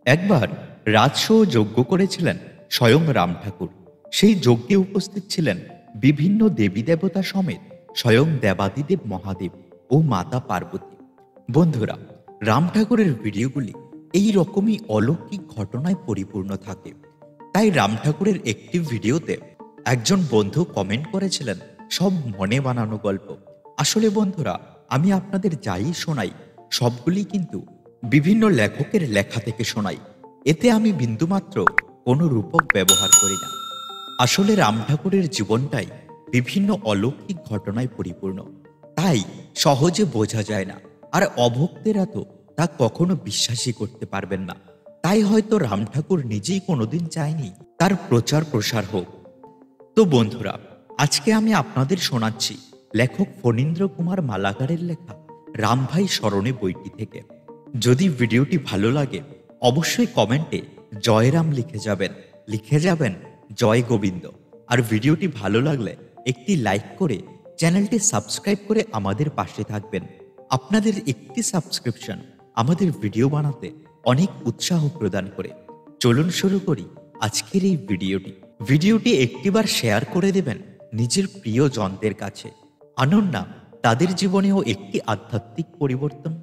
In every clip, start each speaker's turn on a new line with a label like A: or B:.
A: একবার রাজসহ যজ্ঞ করেছিলেন স্বয়ং রাম ঠাকুর। সেই যজ্ঞে উপস্থিত ছিলেন বিভিন্ন দেবী দেবতা সমেত স্বয়ং দেবাদিদেব মহাদেব ও মাতা পার্বতী। বন্ধুরা, রাম ঠাকুরের ভিডিওগুলি এই রকমই অলৌকিক ঘটনায় পরিপূর্ণ থাকে। তাই রাম ঠাকুরের একটি ভিডিওতে একজন বন্ধু কমেন্ট করেছিলেন, সব মনে বানানো গল্প। আসলে বন্ধুরা, আমি আপনাদের যাই শোনাই সবগুলি কিন্তু বিভিন্ন লেখকের লেখা থেকে শোনাই। এতে আমি বিন্দুমাত্র কোনো রূপক ব্যবহার করি না। আসলে রাম ঠাকুরের জীবনটাই বিভিন্ন অলৌকিক ঘটনায় পরিপূর্ণ, তাই সহজে বোঝা যায় না। আর অভক্তেরা তো তা কখনো বিশ্বাসই করতে পারবেন না। তাই হয়তো রাম ঠাকুর নিজেই কোনোদিন চায়নি তার প্রচার প্রসার হোক। তো বন্ধুরা, আজকে আমি আপনাদের শোনাচ্ছি লেখক ফণীন্দ্র কুমার মালাকারের লেখা রামভাই স্মরণে বইটি থেকে। যদি ভিডিওটি ভালো লাগে অবশ্যই কমেন্টে জয়রাম লিখে যাবেন জয় গোবিন্দ। আর ভিডিওটি ভালো লাগলে একটি লাইক করে চ্যানেলটি সাবস্ক্রাইব করে আমাদের পাশে থাকবেন। আপনাদের একটি সাবস্ক্রিপশন আমাদের ভিডিও বানাতে অনেক উৎসাহ প্রদান করে। চলুন শুরু করি আজকের এই ভিডিওটি একটিবার শেয়ার করে দেবেন নিজের প্রিয় জনদের কাছে। আনন্দ না তাদের জীবনেও একটি আধ্যাত্মিক পরিবর্তন।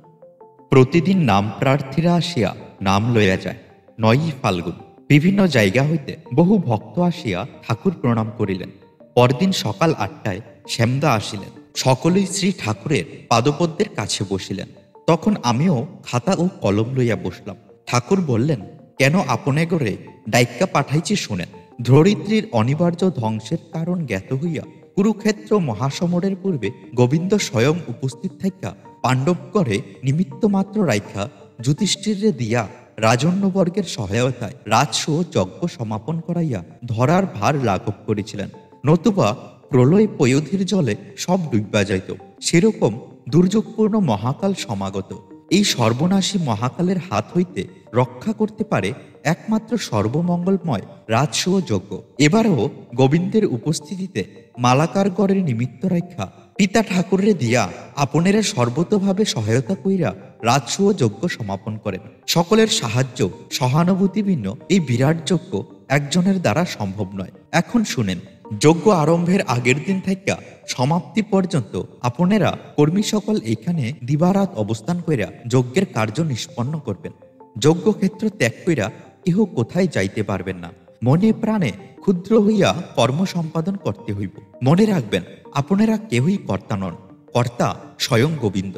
A: প্রতিদিন নাম প্রার্থীরা আসিয়া নাম লইয়া যায়। ৯ই ফাল্গুন বিভিন্ন জায়গা হইতে বহু ভক্ত আসিয়া ঠাকুর প্রণাম করিলেন। পরদিন সকাল ৮টায় শ্যামদা আসিলেন। সকলেই শ্রী ঠাকুরের পাদপদ্মের কাছে বসিলেন। তখন আমিও খাতা ও কলম লইয়া বসলাম। ঠাকুর বললেন, কেন আপনে গড়ে ডাইক্কা পাঠাইছি শুনেন। ধরিত্রীর অনিবার্য ধ্বংসের কারণ জ্ঞাত হইয়া কুরুক্ষেত্র মহাসমরের পূর্বে গোবিন্দ স্বয়ং উপস্থিত থাকা পাণ্ডবগড়ে নিমিত্ত মাত্র রাইখা যুধিষ্ঠিরে দিয়া রাজন্যবর্গের সহায়তায় রাজসহ যজ্ঞ সমাপন করাইয়া ধরার ভার লাঘব করেছিলেন। নতুবা প্রলয় পয়োধির জলে সব ডুববা যাইত। সেরকম দুর্যোগপূর্ণ মহাকাল সমাগত। এই সর্বনাশী মহাকালের হাত হইতে রক্ষা করতে পারে একমাত্র সর্বমঙ্গলময় রাজসহ যজ্ঞ। এবারও গোবিন্দের উপস্থিতিতে মালাকারগড়ের নিমিত্ত রেখা পিতা ঠাকুরে দিয়া আপনেরা সর্বতভাবে সহায়তা কইরা রাজসহ যজ্ঞ সমাপন করেন। সকলের সাহায্য সহানুভূতি ভিন্ন এই বিরাট যজ্ঞ একজনের দ্বারা সম্ভব নয়। এখন শুনেন, যজ্ঞ আরম্ভের আগের দিন থেকে সমাপ্তি পর্যন্ত আপনেরা কর্মী সকল এখানে দিবারাত অবস্থান কইরা যজ্ঞের কার্য নিষ্পন্ন করবেন। যজ্ঞক্ষেত্র ত্যাগ কইরা কেহ কোথায় যাইতে পারবেন না। মনে প্রাণে ক্ষুদ্র হইয়া কর্ম সম্পাদন করতে হইব। মনে রাখবেন, আপনারা কেহই কর্তা নন, কর্তা স্বয়ং গোবিন্দ।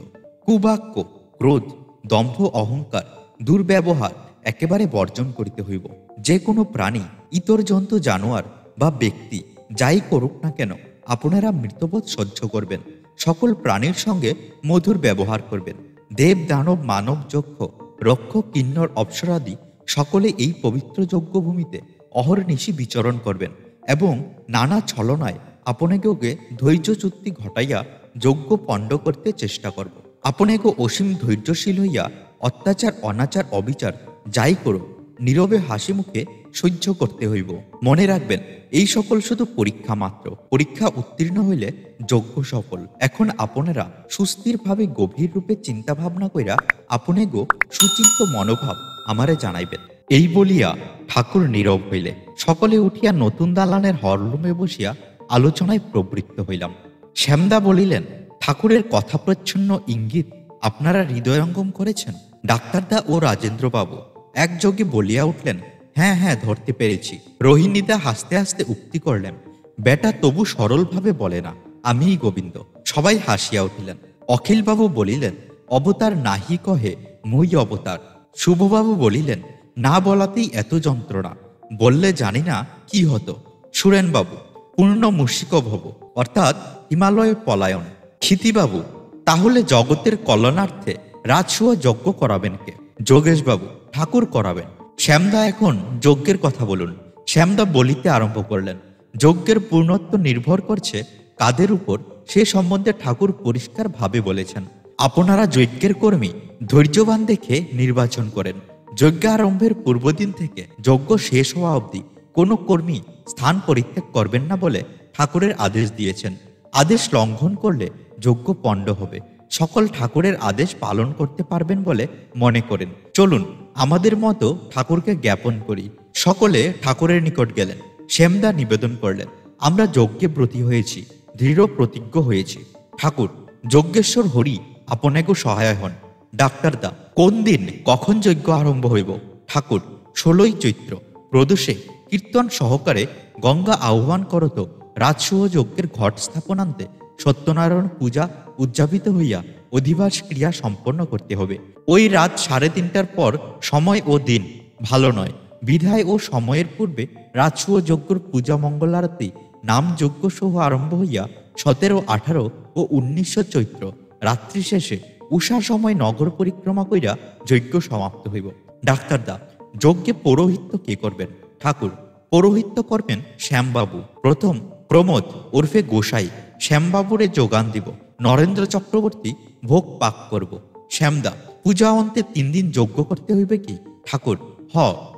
A: কুবাক্য, ক্রোধ, দম্ভ, অহংকার, দুর্ব্যবহার একেবারে বর্জন করিতে হইব। যে কোনো প্রাণী, ইতর জন্তু, জানোয়ার বা ব্যক্তি যাই করুক না কেন আপনারা মৃতবোধ সহ্য করবেন। সকল প্রাণীর সঙ্গে মধুর ব্যবহার করবেন। দেব, দানব, মানব, যক্ষ, রক্ষ, কিন্নর, অপ্সরাদি সকলে এই পবিত্র যজ্ঞভূমিতে অহর্নিশি বিচরণ করবেন এবং নানা ছলনায় আপনাকে ধৈর্যচ্যুতি ঘটাইয়া যজ্ঞ পণ্ড করতে চেষ্টা করব। আপনাকে অসীম ধৈর্যশীল হইয়া অত্যাচার, অনাচার, অবিচার যাই করুক নীরবে হাসি মুখে সহ্য করতে হইব। মনে রাখবেন, এই সকল শুধু পরীক্ষা মাত্র। পরীক্ষা উত্তীর্ণ হইলে যজ্ঞ সফল। এখন আপনারা সুস্থিরভাবে গভীর রূপে চিন্তা ভাবনা কইরা আপনাকে সুচিন্ত মনোভাব আমারে জানাইবেন। এই বলিয়া ঠাকুর নীরব হইলে সকলে উঠিয়া নতুন দালানের হররুমে বসিয়া আলোচনায় প্রবৃত্ত হইলাম। শ্যামদা বলিলেন, ঠাকুরের কথা প্রচ্ছন্ন ইঙ্গিত আপনারা হৃদয়ঙ্গম করেছেন। ডাক্তারদা ও রাজেন্দ্রবাবু একযোগে বলিয়া উঠলেন, হ্যাঁ হ্যাঁ, ধরতে পেরেছি। রোহিণীদা হাসতে হাসতে উক্তি করলেন, বেটা তবু সরলভাবে বলে না, আমিই গোবিন্দ। সবাই হাসিয়া উঠিলেন। অখিলবাবু বলিলেন, অবতার নাহি কহে মই অবতার। শুভবাবু বলিলেন, না বলাতেই এত যন্ত্রণা, বললে জানি না কি হতো। সুরেনবাবু, পূর্ণ মুশিক ভব, অর্থাৎ হিমালয়ে পলায়ন। ক্ষিতিবাবু, তাহলে জগতের কল্যাণার্থে রাজসহ যজ্ঞ করাবেন কে? যোগেশবাবু, ঠাকুর করাবেন। শ্যামদা, এখন যজ্ঞের কথা বলুন। শ্যামদা বলিতে আরম্ভ করলেন, যজ্ঞের পূর্ণত্ব নির্ভর করছে কাদের উপর সে সম্বন্ধে ঠাকুর পরিষ্কার ভাবে বলেছেন। আপনারা যজ্ঞের কর্মী ধৈর্যবান দেখে নির্বাচন করেন। যজ্ঞ আরম্ভের পূর্বদিন থেকে যজ্ঞ শেষ হওয়া অবধি কোনো কর্মী স্থান পরিত্যাগ করবেন না বলে ঠাকুরের আদেশ দিয়েছেন। আদেশ লঙ্ঘন করলে যজ্ঞ পণ্ড হবে। সকল ঠাকুরের আদেশ পালন করতে পারবেন বলে মনে করেন। চলুন আমাদের মতো ঠাকুরকে জ্ঞাপন করি। সকলে ঠাকুরের নিকট গেলেন। শ্যামদা নিবেদন করলেন, আমরা যজ্ঞে ব্রতী হয়েছি, দৃঢ় প্রতিজ্ঞ হয়েছি। ঠাকুর, যজ্ঞেশ্বর হরি আপনাকে সহায় হন। ডাক্তারদা, কোন দিন কখন যজ্ঞ আরম্ভ হইব? ঠাকুর, 16ই চৈত্র প্রদোষে কীর্তন সহকারে গঙ্গা আহ্বান করত রাজসূহ যজ্ঞের ঘট স্থাপনান্তে সত্যনারায়ণ পূজা উদযাপিত হইয়া অধিবাস ক্রিয়া সম্পন্ন করতে হবে। ওই রাত 3:30টার পর সময় ও দিন ভালো নয়, বিধায় ও সময়ের পূর্বে রাজসূহ যজ্ঞর পূজা মঙ্গলারতি নাম যজ্ঞ সহ আরম্ভ হইয়া 17, 18 ও 19 চৈত্র রাত্রি শেষে উষার সময় নগর পরিক্রমা কইরা যজ্ঞ সমাপ্ত হইব। ডাক্তারদা, যজ্ঞে পৌরোহিত্য কে করবেন? ঠাকুর, পৌরোহিত্য করবেন শ্যামবাবু। প্রথম প্রমোদ ওরফে গোসাই শ্যামবাবুরে যোগান দিব। নরেন্দ্র চক্রবর্তী ভোগ পাক করব। শ্যামদা, পূজা অন্তে 3 দিন যজ্ঞ করতে হইবে কি? ঠাকুর,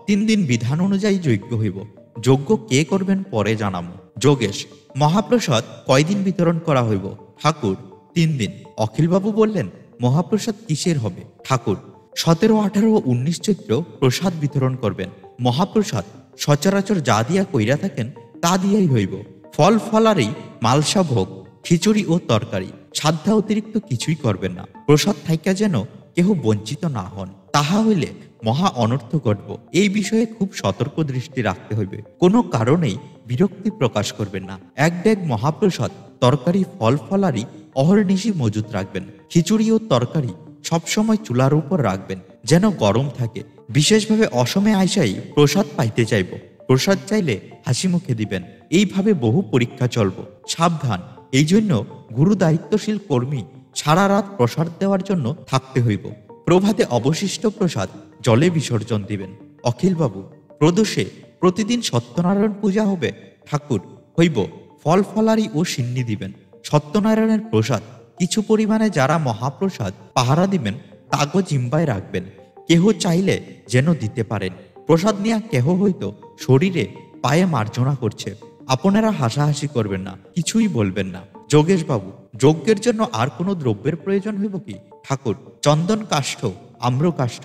A: 3 দিন বিধান অনুযায়ী যজ্ঞ হইব। যজ্ঞ কে করবেন পরে জানাবো। যোগেশ, মহাপ্রসাদ কয়দিন বিতরণ করা হইব? ঠাকুর, 3 দিন। অখিলবাবু বললেন, মহাপ্রসাদ কিসের হবে? ঠাকুর, 17, 18 ও 19 চৈত্র প্রসাদ বিতরণ করবেন। মহাপ্রসাদ সচরাচর যা দিয়া কইরা থাকেন তা দিয়াই হইব। ফল ফলারি মালসা ভোগ, খিচুড়ি ও তরকারি, সাধ্যা অতিরিক্ত কিছুই করবেন না। প্রসাদ থাইকা যেন কেহ বঞ্চিত না হন, তাহা হইলে মহা অনর্থ ঘটব। এই বিষয়ে খুব সতর্ক দৃষ্টি রাখতে হইবে। কোনো কারণেই বিরক্তি প্রকাশ করবেন না। এক ব্যাগ মহাপ্রসাদ তরকারি ফল ফলারি অহর্নিশি মজুত রাখবেন। খিচুড়ি ও তরকারি সবসময় চুলার উপর রাখবেন, যেন গরম থাকে। বিশেষভাবে অসমে আইসাই প্রসাদ পাইতে চাইব, প্রসাদ চাইলে হাসি মুখে দিবেন। এইভাবে বহু পরীক্ষা চলব। সাবধান, এই জন্য গুরু দায়িত্বশীল কর্মী সারা রাত প্রসাদ দেওয়ার জন্য থাকতে হইব। প্রভাতে অবশিষ্ট প্রসাদ জলে বিসর্জন দিবেন। অখিলবাবু, প্রদোষে প্রতিদিন সত্যনারায়ণ পূজা হবে? ঠাকুর, হইব। ফল ফলারি ও সিন্নি দিবেন। সত্যনারায়ণের প্রসাদ কিছু পরিমাণে যারা মহাপ্রসাদ পাহারা দিবেন তাগো জিম্বায় রাখবেন। কেহ চাইলে যেন দিতে পারেন। প্রসাদ নিয়া কেহ হইতো শরীরে পায়ে মার্জনা করছে, আপনারা হাসাহাসি করবেন না, কিছুই বলবেন না। যোগেশ বাবু, যজ্ঞের জন্য আর কোনো দ্রব্যের প্রয়োজন হইব কি? ঠাকুর, চন্দন কাষ্ঠ, আম্র কাষ্ঠ,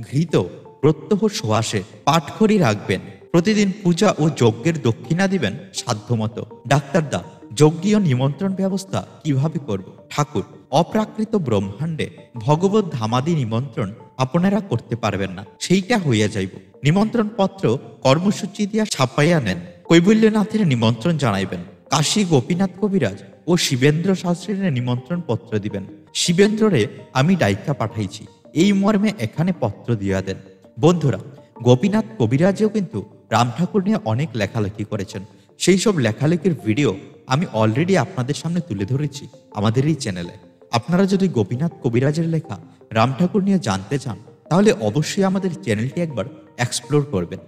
A: ঘৃত প্রত্যহ সোয়াশে পাটখড়ি রাখবেন। প্রতিদিন পূজা ও যজ্ঞের দক্ষিণা দিবেন সাধ্যমতো। ডাক্তারদা, যজ্ঞীয় নিমন্ত্রণ ব্যবস্থা কিভাবে করব? ঠাকুর, অপ্রাকৃত ব্রহ্মাণ্ডে ভগবত ধামাদি নিমন্ত্রণ আপনারা করতে পারবেন না, সেইটা হইয়া যাইব। নিমন্ত্রণ পত্র কর্মসূচি দিয়া ছাপাইয়া নেন। কৈবল্যনাথের নিমন্ত্রণ জানাইবেন। কাশী গোপীনাথ কবিরাজ ও শিবেন্দ্র শাস্ত্রীর নিমন্ত্রণ পত্র দিবেন। শিবেন্দ্ররে আমি ডাইকা পাঠাইছি, এই মর্মে এখানে পত্র দিয়া দেন। বন্ধুরা, গোপীনাথ কবিরাজও কিন্তু রাম ঠাকুর নিয়ে অনেক লেখালেখি করেছেন। সেই সব লেখালেখির ভিডিও আমি অলরেডি আপনাদের সামনে তুলে ধরেছি আমাদের এই চ্যানেলে। আপনারা যদি গোপীনাথ কবিরাজের লেখা রাম ঠাকুর নিয়ে জানতে চান, তাহলে অবশ্যই আমাদের চ্যানেলটি একবার এক্সপ্লোর করবেন।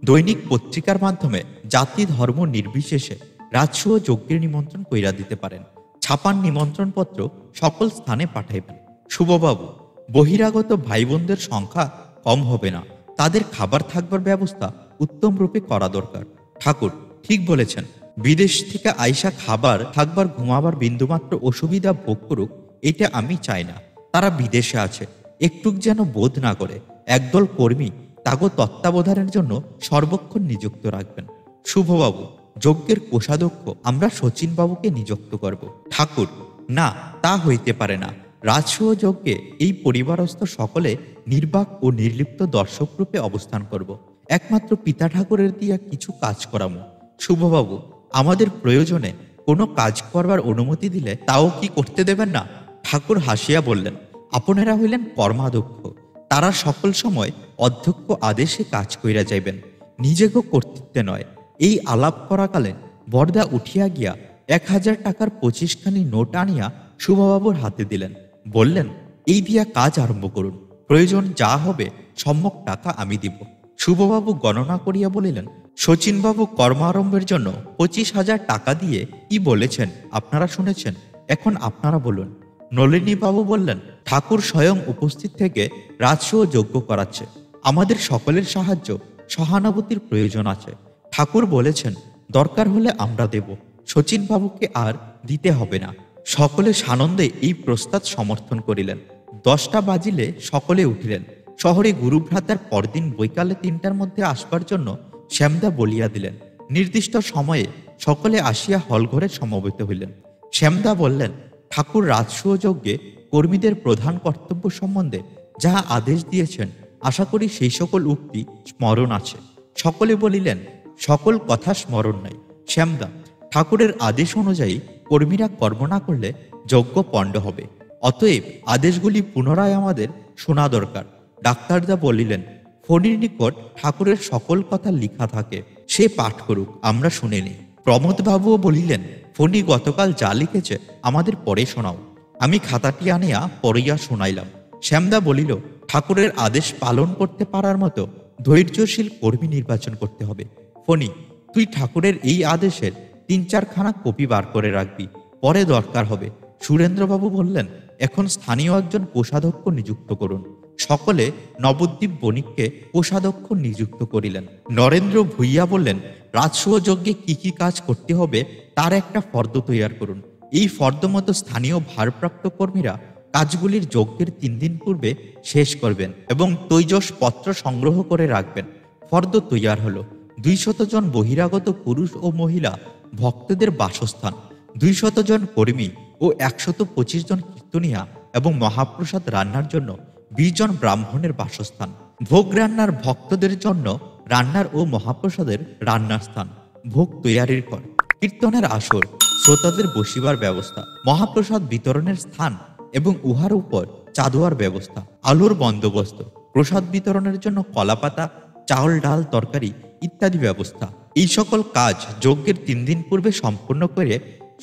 A: দৈনিক পত্রিকার মাধ্যমে জাতি ধর্ম নির্বিশেষে রাজসূহ যজ্ঞের নিমন্ত্রণ কইরা দিতে পারেন। ছাপান নিমন্ত্রণ পত্র সকল স্থানে পাঠাইবেন। শুভবাবু, বহিরাগত ভাই বোনদের সংখ্যা কম হবে না, তাদের খাবার থাকবার ব্যবস্থা উত্তম রূপে করা দরকার। ঠাকুর, ঠিক বলেছেন। বিদেশ থেকে আইসা খাবার থাকবার ঘুমাবার বিন্দুমাত্র অসুবিধা ভোগ করুক, এটা আমি চাই না। তারা বিদেশে আছে, একটুক যেন বোধ না করে। একদল কর্মী তাগো তত্ত্বাবধানের জন্য সর্বক্ষণ নিযুক্ত রাখবেন। শুভবাবু, যজ্ঞের কোষাধ্যক্ষ আমরা শচীন বাবুকে নিযুক্ত করব। ঠাকুর, না, তা হইতে পারে না। রাজসূহ যজ্ঞে এই পরিবারস্থ সকলে নির্বাক ও নির্লিপ্ত দর্শক রূপে অবস্থান করব। একমাত্র পিতা ঠাকুরের দিয়া কিছু কাজ করামো। শুভবাবু, আমাদের প্রয়োজনে কোনো কাজ করবার অনুমতি দিলে তাও কি করতে দেবেন না? ঠাকুর হাসিয়া বললেন, আপনারা হইলেন কর্মাধ্যক্ষ, তারা সকল সময় অধ্যক্ষ আদেশে কাজ কইরা যাইবেন, নিজেকে কর্তৃত্বে নয়। এই আলাপ করাকালে বরদা উঠিয়া গিয়া 1000 টাকার 25খানি নোট আনিয়া শুভবাবুর হাতে দিলেন। বললেন, এই দিয়া কাজ আরম্ভ করুন, প্রয়োজন যা হবে সম্যক টাকা আমি দিব। শুভবাবু গণনা করিয়া বলিলেন, শচীনবাবু কর্মারম্ভের জন্য 25,000 টাকা দিয়ে কি বলেছেন আপনারা শুনেছেন, এখন আপনারা বলুন। নলিনী বাবু বললেন, ঠাকুর স্বয়ং উপস্থিত থেকে রাজসূহ যজ্ঞ করাচ্ছে, আমাদের সকলের সাহায্য সহানুভূতির প্রয়োজন আছে। ঠাকুর বলেছেন, দরকার হলে আমরা দেব, শচীনবাবুকে আর দিতে হবে না। সকলে সানন্দে এই প্রস্তাব সমর্থন করিলেন। 10টা বাজিলে সকলে উঠিলেন। শহরে গুরুভ্রাতার পরদিন বৈকালে ৩টার মধ্যে আসবার জন্য শ্যামদা বলিয়া দিলেন। নির্দিষ্ট সময়ে সকলে আসিয়া হলঘরে সমবেত হইলেন। শ্যামদা বললেন, ঠাকুর রাজসূয় যজ্ঞে কর্মীদের প্রধান কর্তব্য সম্বন্ধে যাহা আদেশ দিয়েছেন, আশা করি সেই সকল উক্তি স্মরণ আছে। সকলে বলিলেন, সকল কথা স্মরণ নাই। শ্যামদা, ঠাকুরের আদেশ অনুযায়ী কর্মীরা কর্ম না করলে যজ্ঞ পণ্ড হবে, অতএব আদেশগুলি পুনরায় আমাদের শোনা দরকার। ডাক্তারদা বলিলেন, ফণির নিকট ঠাকুরের সকল কথা লিখা থাকে, সে পাঠ করুক, আমরা শুনে নিই। প্রমোদবাবুও বলিলেন, ফণি গতকাল যা লিখেছে আমাদের পড়ে শোনাও। আমি খাতাটি আনিয়া পড়িয়া শোনাইলাম। শ্যামদা বলিল, ঠাকুরের আদেশ পালন করতে পারার মতো ধৈর্যশীল কর্মী নির্বাচন করতে হবে। ফণি, তুই ঠাকুরের এই আদেশের ৩-৪খানা কপি বার করে রাখবি, পরে দরকার হবে। সুরেন্দ্রবাবু বললেন, এখন স্থানীয় একজন কোষাধ্যক্ষ নিযুক্ত করুন। সকলে নবদ্বীপ বণিককে কোষাধ্যক্ষ নিযুক্ত করিলেন। নরেন্দ্র ভূঁইয়া বললেন, রাজসূয় যজ্ঞে কি কি কাজ করতে হবে তার একটা ফর্দ তৈয়ার করুন। এই ফর্দ মতো স্থানীয় ভারপ্রাপ্ত কর্মীরা কাজগুলির যজ্ঞের ৩ দিন পূর্বে শেষ করবেন এবং তৈজস পত্র সংগ্রহ করে রাখবেন। ফর্দ তৈয়ার হলো। ২০০ জন বহিরাগত পুরুষ ও মহিলা ভক্তদের বাসস্থান, ২০০ জন কর্মী ও ১২৫ জন কীর্তনিয়া এবং মহাপ্রসাদ রান্নার জন্য ২০ জন ব্রাহ্মণের বাসস্থান, ভোগ রান্নার ভক্তদের জন্য রান্নার ও মহাপ্রসাদের রান্নার স্থান, ভোগ তৈয়ারির ঘর, কীর্তনের আসর, শ্রোতাদের বসিবার ব্যবস্থা, মহাপ্রসাদ বিতরণের স্থান এবং উহার উপর চাঁদোয়ার ব্যবস্থা, আলোর বন্দোবস্ত, প্রসাদ বিতরণের জন্য কলাপাতা, চাউল ডাল তরকারি ইত্যাদি ব্যবস্থা। এই সকল কাজ যজ্ঞের ৩ দিন পূর্বে সম্পন্ন করে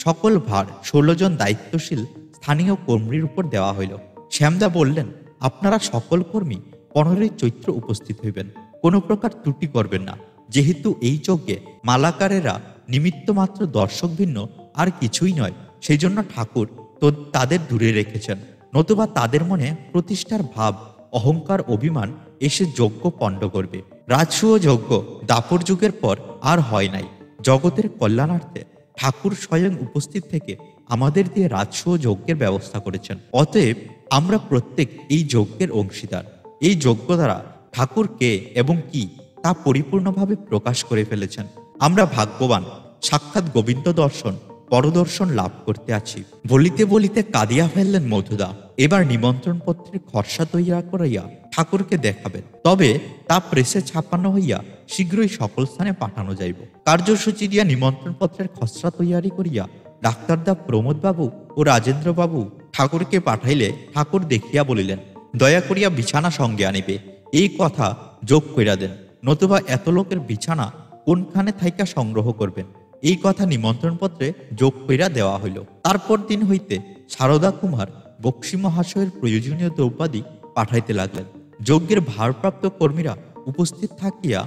A: সকল ভার ১৬ জন দায়িত্বশীল স্থানীয় কর্মীর উপর দেওয়া হইল। শ্যামদা বললেন, আপনারা সকল কর্মী ১৫ই চৈত্র উপস্থিত হইবেন, কোনো প্রকার ত্রুটি করবেন না। যেহেতু এই যজ্ঞে মালাকারেরা নিমিত্ত মাত্র দর্শক ভিন্ন আর কিছুই নয়, সেই জন্য ঠাকুর তো তাদের দূরে রেখেছেন, নতুবা তাদের মনে প্রতিষ্ঠার ভাব, অহংকার, অভিমান এসে যজ্ঞ পণ্ড করবে। রাজসূয় যজ্ঞ দাপর যুগের পর আর হয় নাই। জগতের কল্যাণার্থে ঠাকুর স্বয়ং উপস্থিত থেকে আমাদের দিয়ে রাজসূয় যজ্ঞের ব্যবস্থা করেছেন। অতএব আমরা প্রত্যেক এই যজ্ঞের অংশীদার। এই যজ্ঞ দ্বারা ঠাকুর কে এবং কি তা পরিপূর্ণভাবে প্রকাশ করে ফেলেছেন। আমরা ভাগ্যবান, সাক্ষাৎ গোবিন্দ দর্শন, পরদর্শন লাভ করতে আছি। বলিতে বলিতে কাঁদিয়া ফেললেন মধুদা। এবার নিমন্ত্রণ পত্রের খরসা তৈয়ার করাইয়া ঠাকুরকে দেখাবেন, তবে তা প্রেসে ছাপানো হইয়া শীঘ্রই সকল স্থানে পাঠানো যাইব। কার্যসূচি দিয়া নিমন্ত্রণ পত্রের খসড়া তৈয়ারি করিয়া ডাক্তারদা, প্রমোদবাবু ও রাজেন্দ্রবাবু ঠাকুরকে পাঠাইলে ঠাকুর দেখিয়া বলিলেন, দয়া করিয়া বিছানা সঙ্গে আনিবে, এই কথা যোগ কইরা দেন, নতুবা এত লোকের বিছানা কোনখানে থাইকা সংগ্রহ করবেন। এই কথা নিমন্ত্রণ পত্রে যোগ কইরা দেওয়া হইল। তারপর দিন হইতে সারদা কুমার বক্সী মহাশয়ের প্রয়োজনীয় দ্রব্যাদি পাঠাইতে লাগলেন। যজ্ঞের ভারপ্রাপ্ত কর্মীরা উপস্থিত থাকিয়া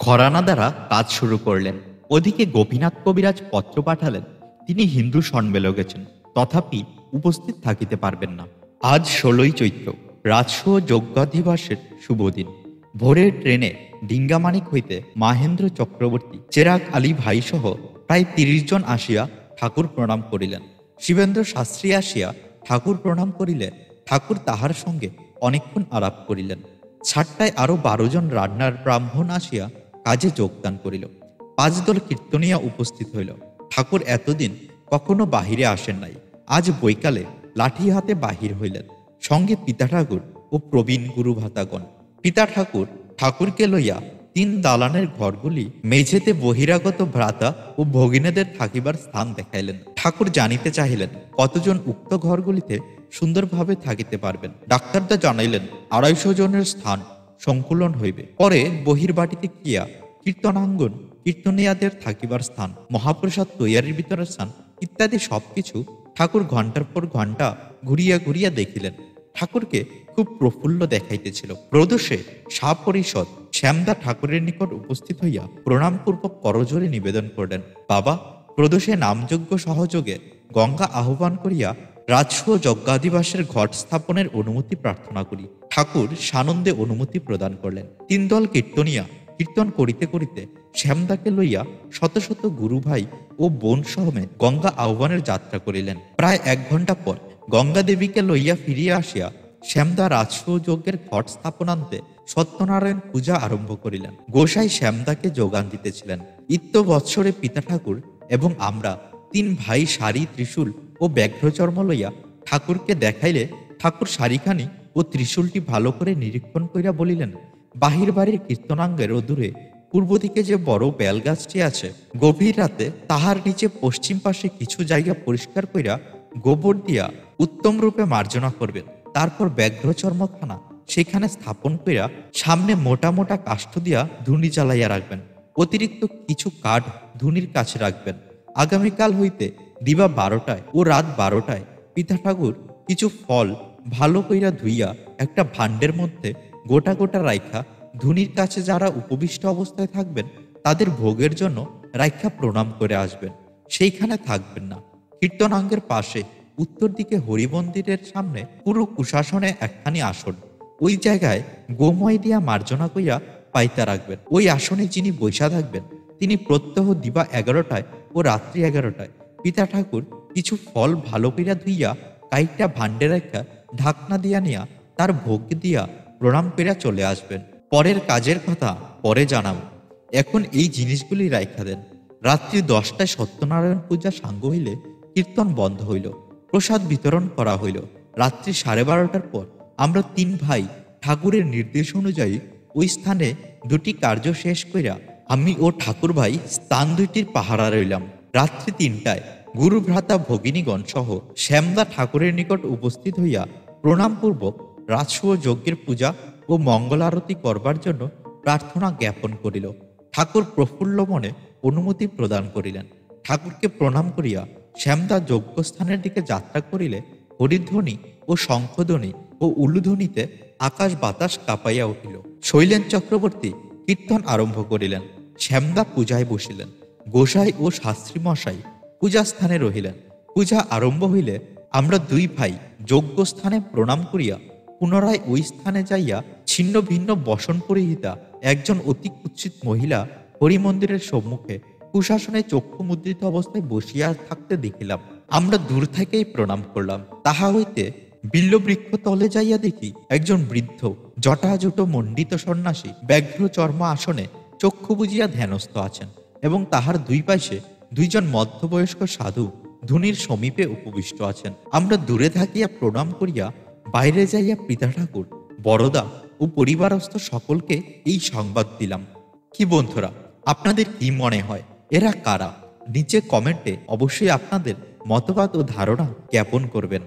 A: ঘরানা দ্বারা কাজ শুরু করলেন। ওদিকে গোপীনাথ কবিরাজ পত্র পাঠালেন, তিনি হিন্দু সন্মেলে গেছেন, তথাপি উপস্থিত থাকিতে পারবেন না। আজ ১৬ই চৈত্র, রাজসূয় যজ্ঞাধিবাসের শুভ দিন। ভোরের ট্রেনে ডিঙ্গামানিক হইতে মাহেন্দ্র চক্রবর্তী, চেরাগ আলী ভাই সহ প্রায় ৩০ জন আসিয়া ঠাকুর প্রণাম করিলেন। শিবেন্দ্র শাস্ত্রী আসিয়া ঠাকুর প্রণাম করিলে ঠাকুর তাহার সঙ্গে অনেকক্ষণ আলাপ করিলেন। ৭টায় আরো ১২ জন রান্নার ব্রাহ্মণ আসিয়া কাজে যোগদান করিল। ৫ দল কীর্তনিয়া উপস্থিত হইল। ঠাকুর এতদিন কখনো বাহিরে আসেন নাই, আজ বৈকালে লাঠি হাতে বাহির হইলেন, সঙ্গে পিতা ঠাকুর ও প্রবীণ গুরু ভাতাগণ। পিতা ঠাকুর ঠাকুরকে লইয়া ৩ দালানের ঘরগুলি মেঝেতে বহিরাগত ভ্রাতা ও ভগিনীদের থাকিবার স্থান দেখাইলেন। ঠাকুর জানিতে চাহিলেন কতজন উক্ত ঘরগুলিতে সুন্দরভাবে থাকিতে পারবেন। ডাক্তারদা জানাইলেন ২৫০ জনের স্থান সংকুলন হইবে। পরে বহির্বাটিতে গিয়া কীর্তনাঙ্গন, কীর্তনিয়াদের থাকিবার স্থান, মহাপ্রসাদ তৈয়ারির ভিতরের স্থান ইত্যাদি সবকিছু ঠাকুর ঘন্টার পর ঘন্টা ঘুরিয়া ঘুরিয়া দেখিলেন। ঠাকুরকে খুব প্রফুল্ল দেখাইতেছিল। প্রদোষে সাপরিষদ শ্যামদা ঠাকুরের নিকট উপস্থিত হইয়া প্রণামপূর্বক করজোড়ে নিবেদন করলেন, বাবা, প্রদোষে নামযজ্ঞ সহযোগে গঙ্গা আহ্বান করিয়া রাজসূয় যজ্ঞাধিবাসের ঘট স্থাপনের অনুমতি প্রার্থনা করি। ঠাকুর সানন্দে অনুমতি প্রদান করলেন। ৩ দল কীর্তনিয়া কীর্তন করিতে করিতে শ্যামদাকে লইয়া শত শত গুরু ভাই ও বোন সহমেত গঙ্গা আহ্বানের যাত্রা করিলেন। প্রায় ১ ঘণ্টা পর গঙ্গা দেবীকে লইয়া ফিরিয়া আসিয়া শ্যামদা রাজসূয় যজ্ঞের ঘট স্থাপনান্তে সত্যনারায়ণ পূজা আরম্ভ করিলেন। গোসাই শ্যামদাকে যোগান দিতেছিলেন। ইত্য বৎসরে পিতা ঠাকুর এবং আমরা তিন ভাই শাড়ি, ত্রিশূল ও ব্যাঘ্রচর্ম লইয়া ঠাকুরকে দেখাইলে ঠাকুর শাড়িখানি ও ত্রিশূলটি ভালো করে নিরীক্ষণ কইরা বলিলেন, বাহির বাড়ির কীর্তনাঙ্গের অদূরে পূর্ব দিকে যে বড় বেল গাছটি আছে, গভীর রাতে তাহার নিচে পশ্চিম পাশে কিছু জায়গা পরিষ্কার কইরা গোবর দিয়া উত্তম রূপে মার্জনা করবেন। তারপর ব্যাঘ্রচর্মখানা সেখানে স্থাপন কইরা সামনে মোটা মোটা কাষ্ঠ দিয়া ধুনি জ্বালাইয়া রাখবেন। অতিরিক্ত কিছু কাঠ ধুনির কাছে রাখবেন। আগামীকাল হইতে দিবা 12টায় ও রাত 12টায় পিতা ঠাকুর কিছু ফল ভালো কইরা ধুইয়া একটা ভাণ্ডের মধ্যে গোটা গোটা রাইখা ধুনির কাছে যারা উপবিষ্ট অবস্থায় থাকবেন তাদের ভোগের জন্য রাইখা প্রণাম করে আসবেন। সেইখানে থাকবেন না। কীর্তনাঙ্গের পাশে উত্তর দিকে হরিমন্দিরের সামনে পুরো কুশাসনে একখানি আসন, ওই জায়গায় গোময় দিয়া মার্জনা কইরা পাইতা রাখবেন। ওই আসনে যিনি বৈশা থাকবেন তিনি প্রত্যহ দিবা 11টায় ও রাত্রি 11টায় পিতা ঠাকুর কিছু ফল ভালো কইরা ধুইয়া কাইটা ভাণ্ডে রাখা ঢাকনা দিয়া নিয়া তার ভোগ দিয়া প্রণাম কইরা চলে আসবেন। পরের কাজের কথা পরে জানাব, এখন এই জিনিসগুলি রাইখা দেন। রাত্রি 10টায় সত্যনারায়ণ পূজা সাঙ্গ হইলে কীর্তন বন্ধ হইল, প্রসাদ বিতরণ করা হইল। রাত্রি 12:30টার পর আমরা তিন ভাই ঠাকুরের নির্দেশ অনুযায়ী ওই স্থানে দুটি কার্য শেষ কইরা আমি ও ঠাকুর ভাই স্থান দুইটির পাহারা রইলাম। রাত্রি 3টায় গুরু ভ্রাতা ভগিনীগণ সহ শ্যামদা ঠাকুরের নিকট উপস্থিত হইয়া প্রণামপূর্বক রাজসূয় যজ্ঞের পূজা ও মঙ্গল আরতি করবার জন্য প্রার্থনা জ্ঞাপন করিল। ঠাকুর প্রফুল্ল মনে অনুমতি প্রদান করিলেন। ঠাকুরকে প্রণাম করিয়া শ্যামদা যজ্ঞস্থানের দিকে যাত্রা করিলে হরিধ্বনি ও শঙ্খধ্বনি ও উলুধ্বনিতে আকাশ বাতাস কাঁপাইয়া উঠিল। শৈলেন চক্রবর্তী কীর্তন আরম্ভ করিলেন। শ্যামদা পূজায় বসিলেন। গোসাই ও শাস্ত্রী মশাই পূজাস্থানে রহিলেন। পূজা আরম্ভ হইলে আমরা দুই ভাই যজ্ঞস্থানে প্রণাম করিয়া পুনরায় ওই স্থানে যাইয়া ছিন্ন ভিন্ন বসন পরিহিতা একজন অতি কুৎসিত মহিলা হরিমন্দিরের সম্মুখে কুশাসনে চক্ষু মুদ্রিত অবস্থায় বসিয়া থাকতে দেখিলাম। আমরা দূর থেকেই প্রণাম করলাম। তাহা হইতে বিল্লবৃক্ষ তলে যাইয়া দেখি একজন বৃদ্ধ জটাজুটো মণ্ডিত সন্ন্যাসী ব্যাঘ্র চর্ম আসনে চক্ষু বুজিয়া ধ্যানস্থ আছেন এবং তাহার দুই পাশে দুইজন মধ্যবয়স্ক সাধু ধুনির সমীপে উপবিষ্ট আছেন। আমরা দূরে থাকিয়া প্রণাম করিয়া বাইরে যাইয়া পিতা ঠাকুর, বড়দা ও পরিবারস্থ সকলকে এই সংবাদ দিলাম। কি বন্ধুরা, আপনাদের কি মনে হয় এরা কারা? নিচে কমেন্টে অবশ্যই আপনাদের মতবাদ ও ধারণা জ্ঞাপন করবেন।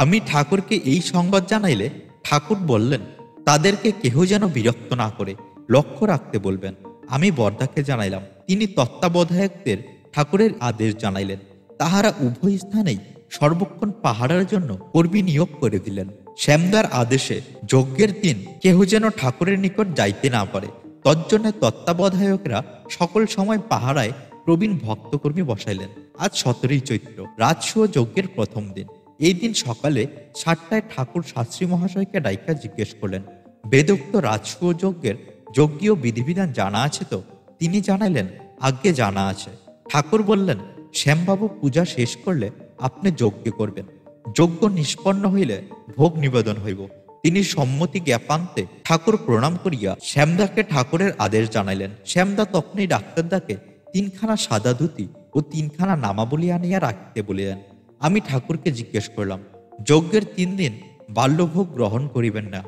A: আমি ঠাকুরকে এই সংবাদ জানাইলে ঠাকুর বললেন তাদেরকে কেহ যেন বিরক্ত না করে লক্ষ্য রাখতে বলবেন। আমি বরদাকে জানাইলাম। তিনি তত্ত্বাবধায়কদের ঠাকুরের আদেশ জানাইলেন। তাহারা উভয় স্থানেই সর্বক্ষণ পাহারার জন্য কর্মী নিয়োগ করে দিলেন। শ্যামদার আদেশে যজ্ঞের দিন কেহ যেন ঠাকুরের নিকট যাইতে না পারে, তজ্জন্য তত্ত্বাবধায়করা সকল সময় পাহারায় প্রবীণ ভক্তকর্মী বসাইলেন। আজ 17ই চৈত্র, রাজসূয় যজ্ঞের প্রথম দিন। এই দিন সকালে 7টায় ঠাকুর শাস্ত্রী মহাশয়কে ডাইকা জিজ্ঞেস করলেন, বেদোক্ত রাজসূয় যজ্ঞের যজ্ঞীয় বিধিবিধান জানা আছে তো? তিনি জানাইলেন, আজ্ঞে জানা আছে। ঠাকুর বললেন, শ্যামবাবু পূজা শেষ করলে আপনি যজ্ঞ করবেন। যজ্ঞ নিষ্পন্ন হইলে ভোগ নিবেদন হইব। তিনি সম্মতি জ্ঞাপান্তে ঠাকুর প্রণাম করিয়া শ্যামদাকে ঠাকুরের আদেশ জানাইলেন। শ্যামদা তখনই ডাক্তারদাকে 3খানা সাদা ধুতি ও 3খানা নামাবলী আনিয়া রাখিতে বলিলেন। আমি ঠাকুরকে জিজ্ঞেস করলাম, যজ্ঞের 3 দিন বাল্যভোগ গ্রহণ করিবেন না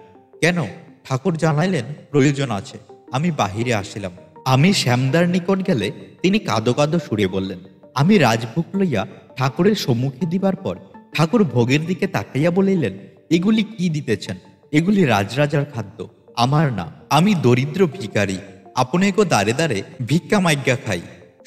A: কেন? ঠাকুর জানাইলেন, প্রয়োজন আছে। আমি বাহিরে আসিলাম। আমি শ্যামদার নিকট গেলে তিনি কাঁদো কাঁদো সুরে বললেন, আমি রাজভোগ লইয়া ঠাকুরের সম্মুখে দিবার পর ঠাকুর ভোগের দিকে তাকাইয়া বলিলেন, এগুলি কি দিতেছেন? এগুলি রাজরাজার খাদ্য, আমার না। আমি দরিদ্র ভিখারি, আপনাকে দ্বারে দ্বারে ভিক্ষা মাইজ্ঞা খাই।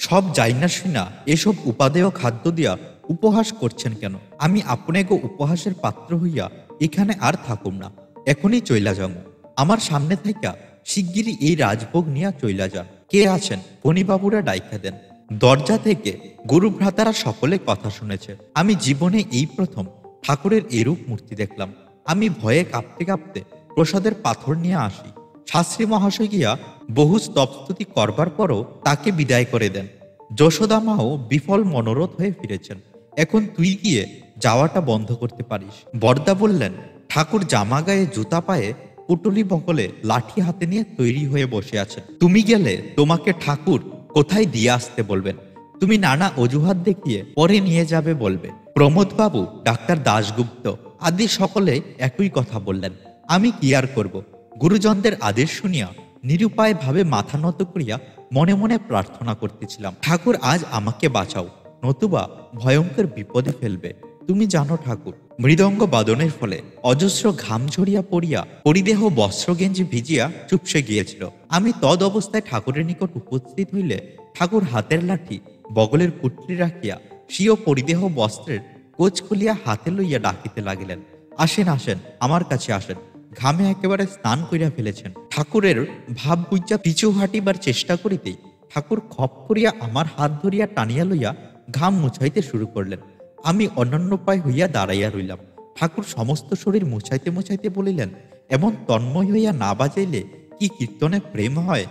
A: সব যাই না শুনা এসব উপাদেয় খাদ্য দিয়া উপহাস করছেন কেন? আমি আপনাকে উপহাসের পাত্র হইয়া এখানে আর থাকুম না, এখনই চইলা যাম। আমার সামনে থেকে শিগগিরই এই রাজভোগ নিয়া চইলা যান। কে আছেন? ফণিবাবুরা ডাইকা দেন। দরজা থেকে গুরু ভ্রাতারা সকলে কথা শুনেছে। আমি জীবনে এই প্রথম ঠাকুরের এরূপ মূর্তি দেখলাম। আমি ভয়ে কাঁপতে কাঁপতে প্রসাদের পাথর নিয়ে আসি। শাস্ত্রী মহাশয় গিয়া বহু স্তবস্তুতি করবার পরও তাকে বিদায় করে দেন। যশোদা মাও বিফল মনোরথ হয়ে ফিরেছেন। এখন তুই গিয়ে যাওয়াটা বন্ধ করতে পারিস। বরদা বললেন, ঠাকুর জামা গায়ে জুতা পায়ে পুটুলি বগলে লাঠি হাতে নিয়ে তৈরি হয়ে বসে আছেন। তুমি গেলে তোমাকে ঠাকুর কোথায় দিয়ে আসতে বলবেন? তুমি নানা অজুহাত দেখিয়ে পরে নিয়ে যাবে বলবে। প্রমোদবাবু, ডাক্তার দাশগুপ্ত আদি সকলে একই কথা বললেন। আমি কি আর করব? গুরুজনদের আদেশ শুনিয়া নিরুপায় ভাবে মাথা নত করিয়া মনে মনে প্রার্থনা করতেছিলাম, ঠাকুর আজ আমাকে বাঁচাও, নতুবা ভয়ঙ্কর বিপদে ফেলবে। তুমি জানো ঠাকুর, মৃদঙ্গ বাদনের ফলে অজস্র ঘাম ঝরিয়া পড়িয়া পরিদেহ বস্ত্র গেঞ্জি ভিজিয়া চুপসে গিয়েছিল। আমি তদ অবস্থায় ঠাকুরের নিকট উপস্থিত হইলে ঠাকুর হাতের লাঠি বগলের পুটলি রাখিয়া স্বীয় পরিদেহ বস্ত্রের কোচ খুলিয়া হাতে লইয়া ডাকিতে লাগিলেন, আসেন আসেন, আমার কাছে আসেন। ঘামে একেবারে স্নান করিয়া ফেলেছেন। ঠাকুরের ভাব বুঝা পিছু হাঁটিবার চেষ্টা করিতেই ঠাকুর খপ করিয়া আমার হাত ধরিয়া টানিয়া লইয়া ঘাম মুছাইতে শুরু করলেন। আমি অনন্যোপায় হইয়া দাঁড়াইয়া রইলাম। ঠাকুর সমস্ত শরীর মুছাইতে মুছাইতে বলিলেন, এমন তন্ময় হইয়া না বাজাইলে কি কীর্তনে প্রেম হয়?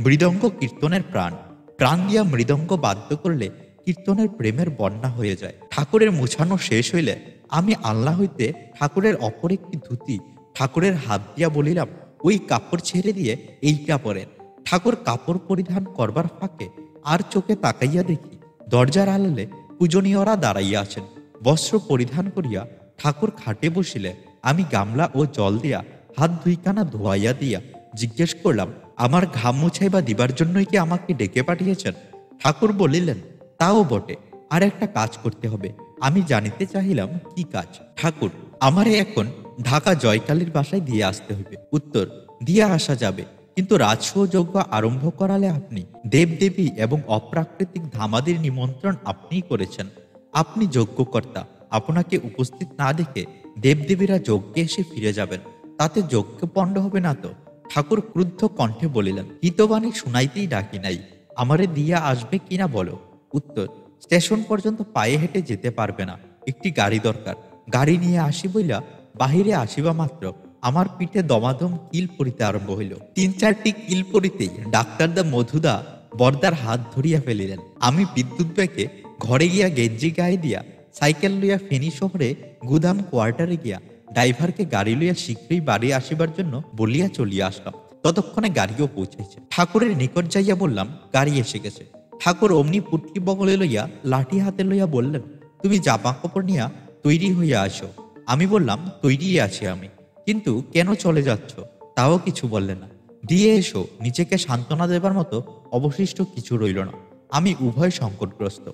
A: মৃদঙ্গ কীর্তনের প্রাণ, প্রাণ দিয়া মৃদঙ্গ বাদ্য করলে কীর্তনের প্রেমের বন্যা হয়ে যায়। ঠাকুরের মুছানো শেষ হইলে আমি আল্লাহ হইতে ঠাকুরের অপর একটি ধুতি ঠাকুরের হাত দিয়া বলিলাম, ওই কাপড় ছেড়ে দিয়ে এইটা পরেন। ঠাকুর কাপড় পরিধান করবার ফাঁকে আর চোখে তাকাইয়া দেখি দরজার আড়ালে পূজনীয়রা দাঁড়াইয়া আছেন। বস্ত্র পরিধান করিয়া ঠাকুর খাটে বসিলে আমি গামলা ও জল দিয়া হাত দুইখানা ধোয়াইয়া দিয়া জিজ্ঞেস করলাম, আমার ঘাম মুছাইবা দিবার জন্যই কি আমাকে ডেকে পাঠিয়েছেন? ঠাকুর বলিলেন, তাও বটে, আর একটা কাজ করতে হবে। আমি জানিতে চাহিলাম, কি কাজ? ঠাকুর, আমারে এখন ঢাকা জয়কালীর বাসায় দিয়ে আসতে হইবে। উত্তর, দিয়ে আসা যাবে, কিন্তু রাজসূয় যজ্ঞ আরম্ভ করালে আপনি। দেবদেবী এবং অপ্রাকৃতিক ধামাদির নিমন্ত্রণ আপনিই করেছেন। আপনি যজ্ঞকর্তা, আপনাকে উপস্থিত না দেখে দেবদেবীরা যজ্ঞে এসে ফিরে যাবেন, তাতে যজ্ঞ পণ্ড হবে না তো? ঠাকুর ক্রুদ্ধ কণ্ঠে বলিলেন, হিতবাণী শুনাইতেই ডাকি নাই, আমারে দিয়া আসবে কিনা বলো। উত্তর, স্টেশন পর্যন্ত পায়ে হেঁটে যেতে পারবে না, একটি গাড়ি দরকার। গাড়ি নিয়ে আসি বইলা বাহিরে আসিবা মাত্র আমার পিঠে দমাদম কিল পড়িতে আরম্ভ হইল। ৩-৪টি কিল পড়িতেই ডাক্তারদা মধুদা বরদার হাত ধরিয়া ফেলিলেন। আমি বিদ্যুৎ বেগে ঘরে গিয়া গেঞ্জি গায়ে দিয়া সাইকেল লইয়া ফেনী শহরে গুদাম কোয়ার্টারে গিয়া ড্রাইভারকে গাড়ি লইয়া শীঘ্রই বাড়ি আসিবার জন্য বলিয়া চলিয়া আসলাম। ততক্ষণে গাড়িও পৌঁছাইছে। ঠাকুরের নিকট যাইয়া বললাম, গাড়ি এসে গেছে। ঠাকুর অমনি পুটলি বগলে লইয়া লাঠি হাতে লইয়া বললেন, তুমি জামা কাপড় নিয়া তৈরি হইয়া আসো। আমি বললাম, তৈরিই আছি আমি, কিন্তু কেন চলে যাচ্ছ? তাও কিছু বললে না। দিয়ে এসো। নিজেকে সান্ত্বনা দেবার মতো অবশিষ্ট কিছু রইল না। আমি উভয় সংকটগ্রস্ত।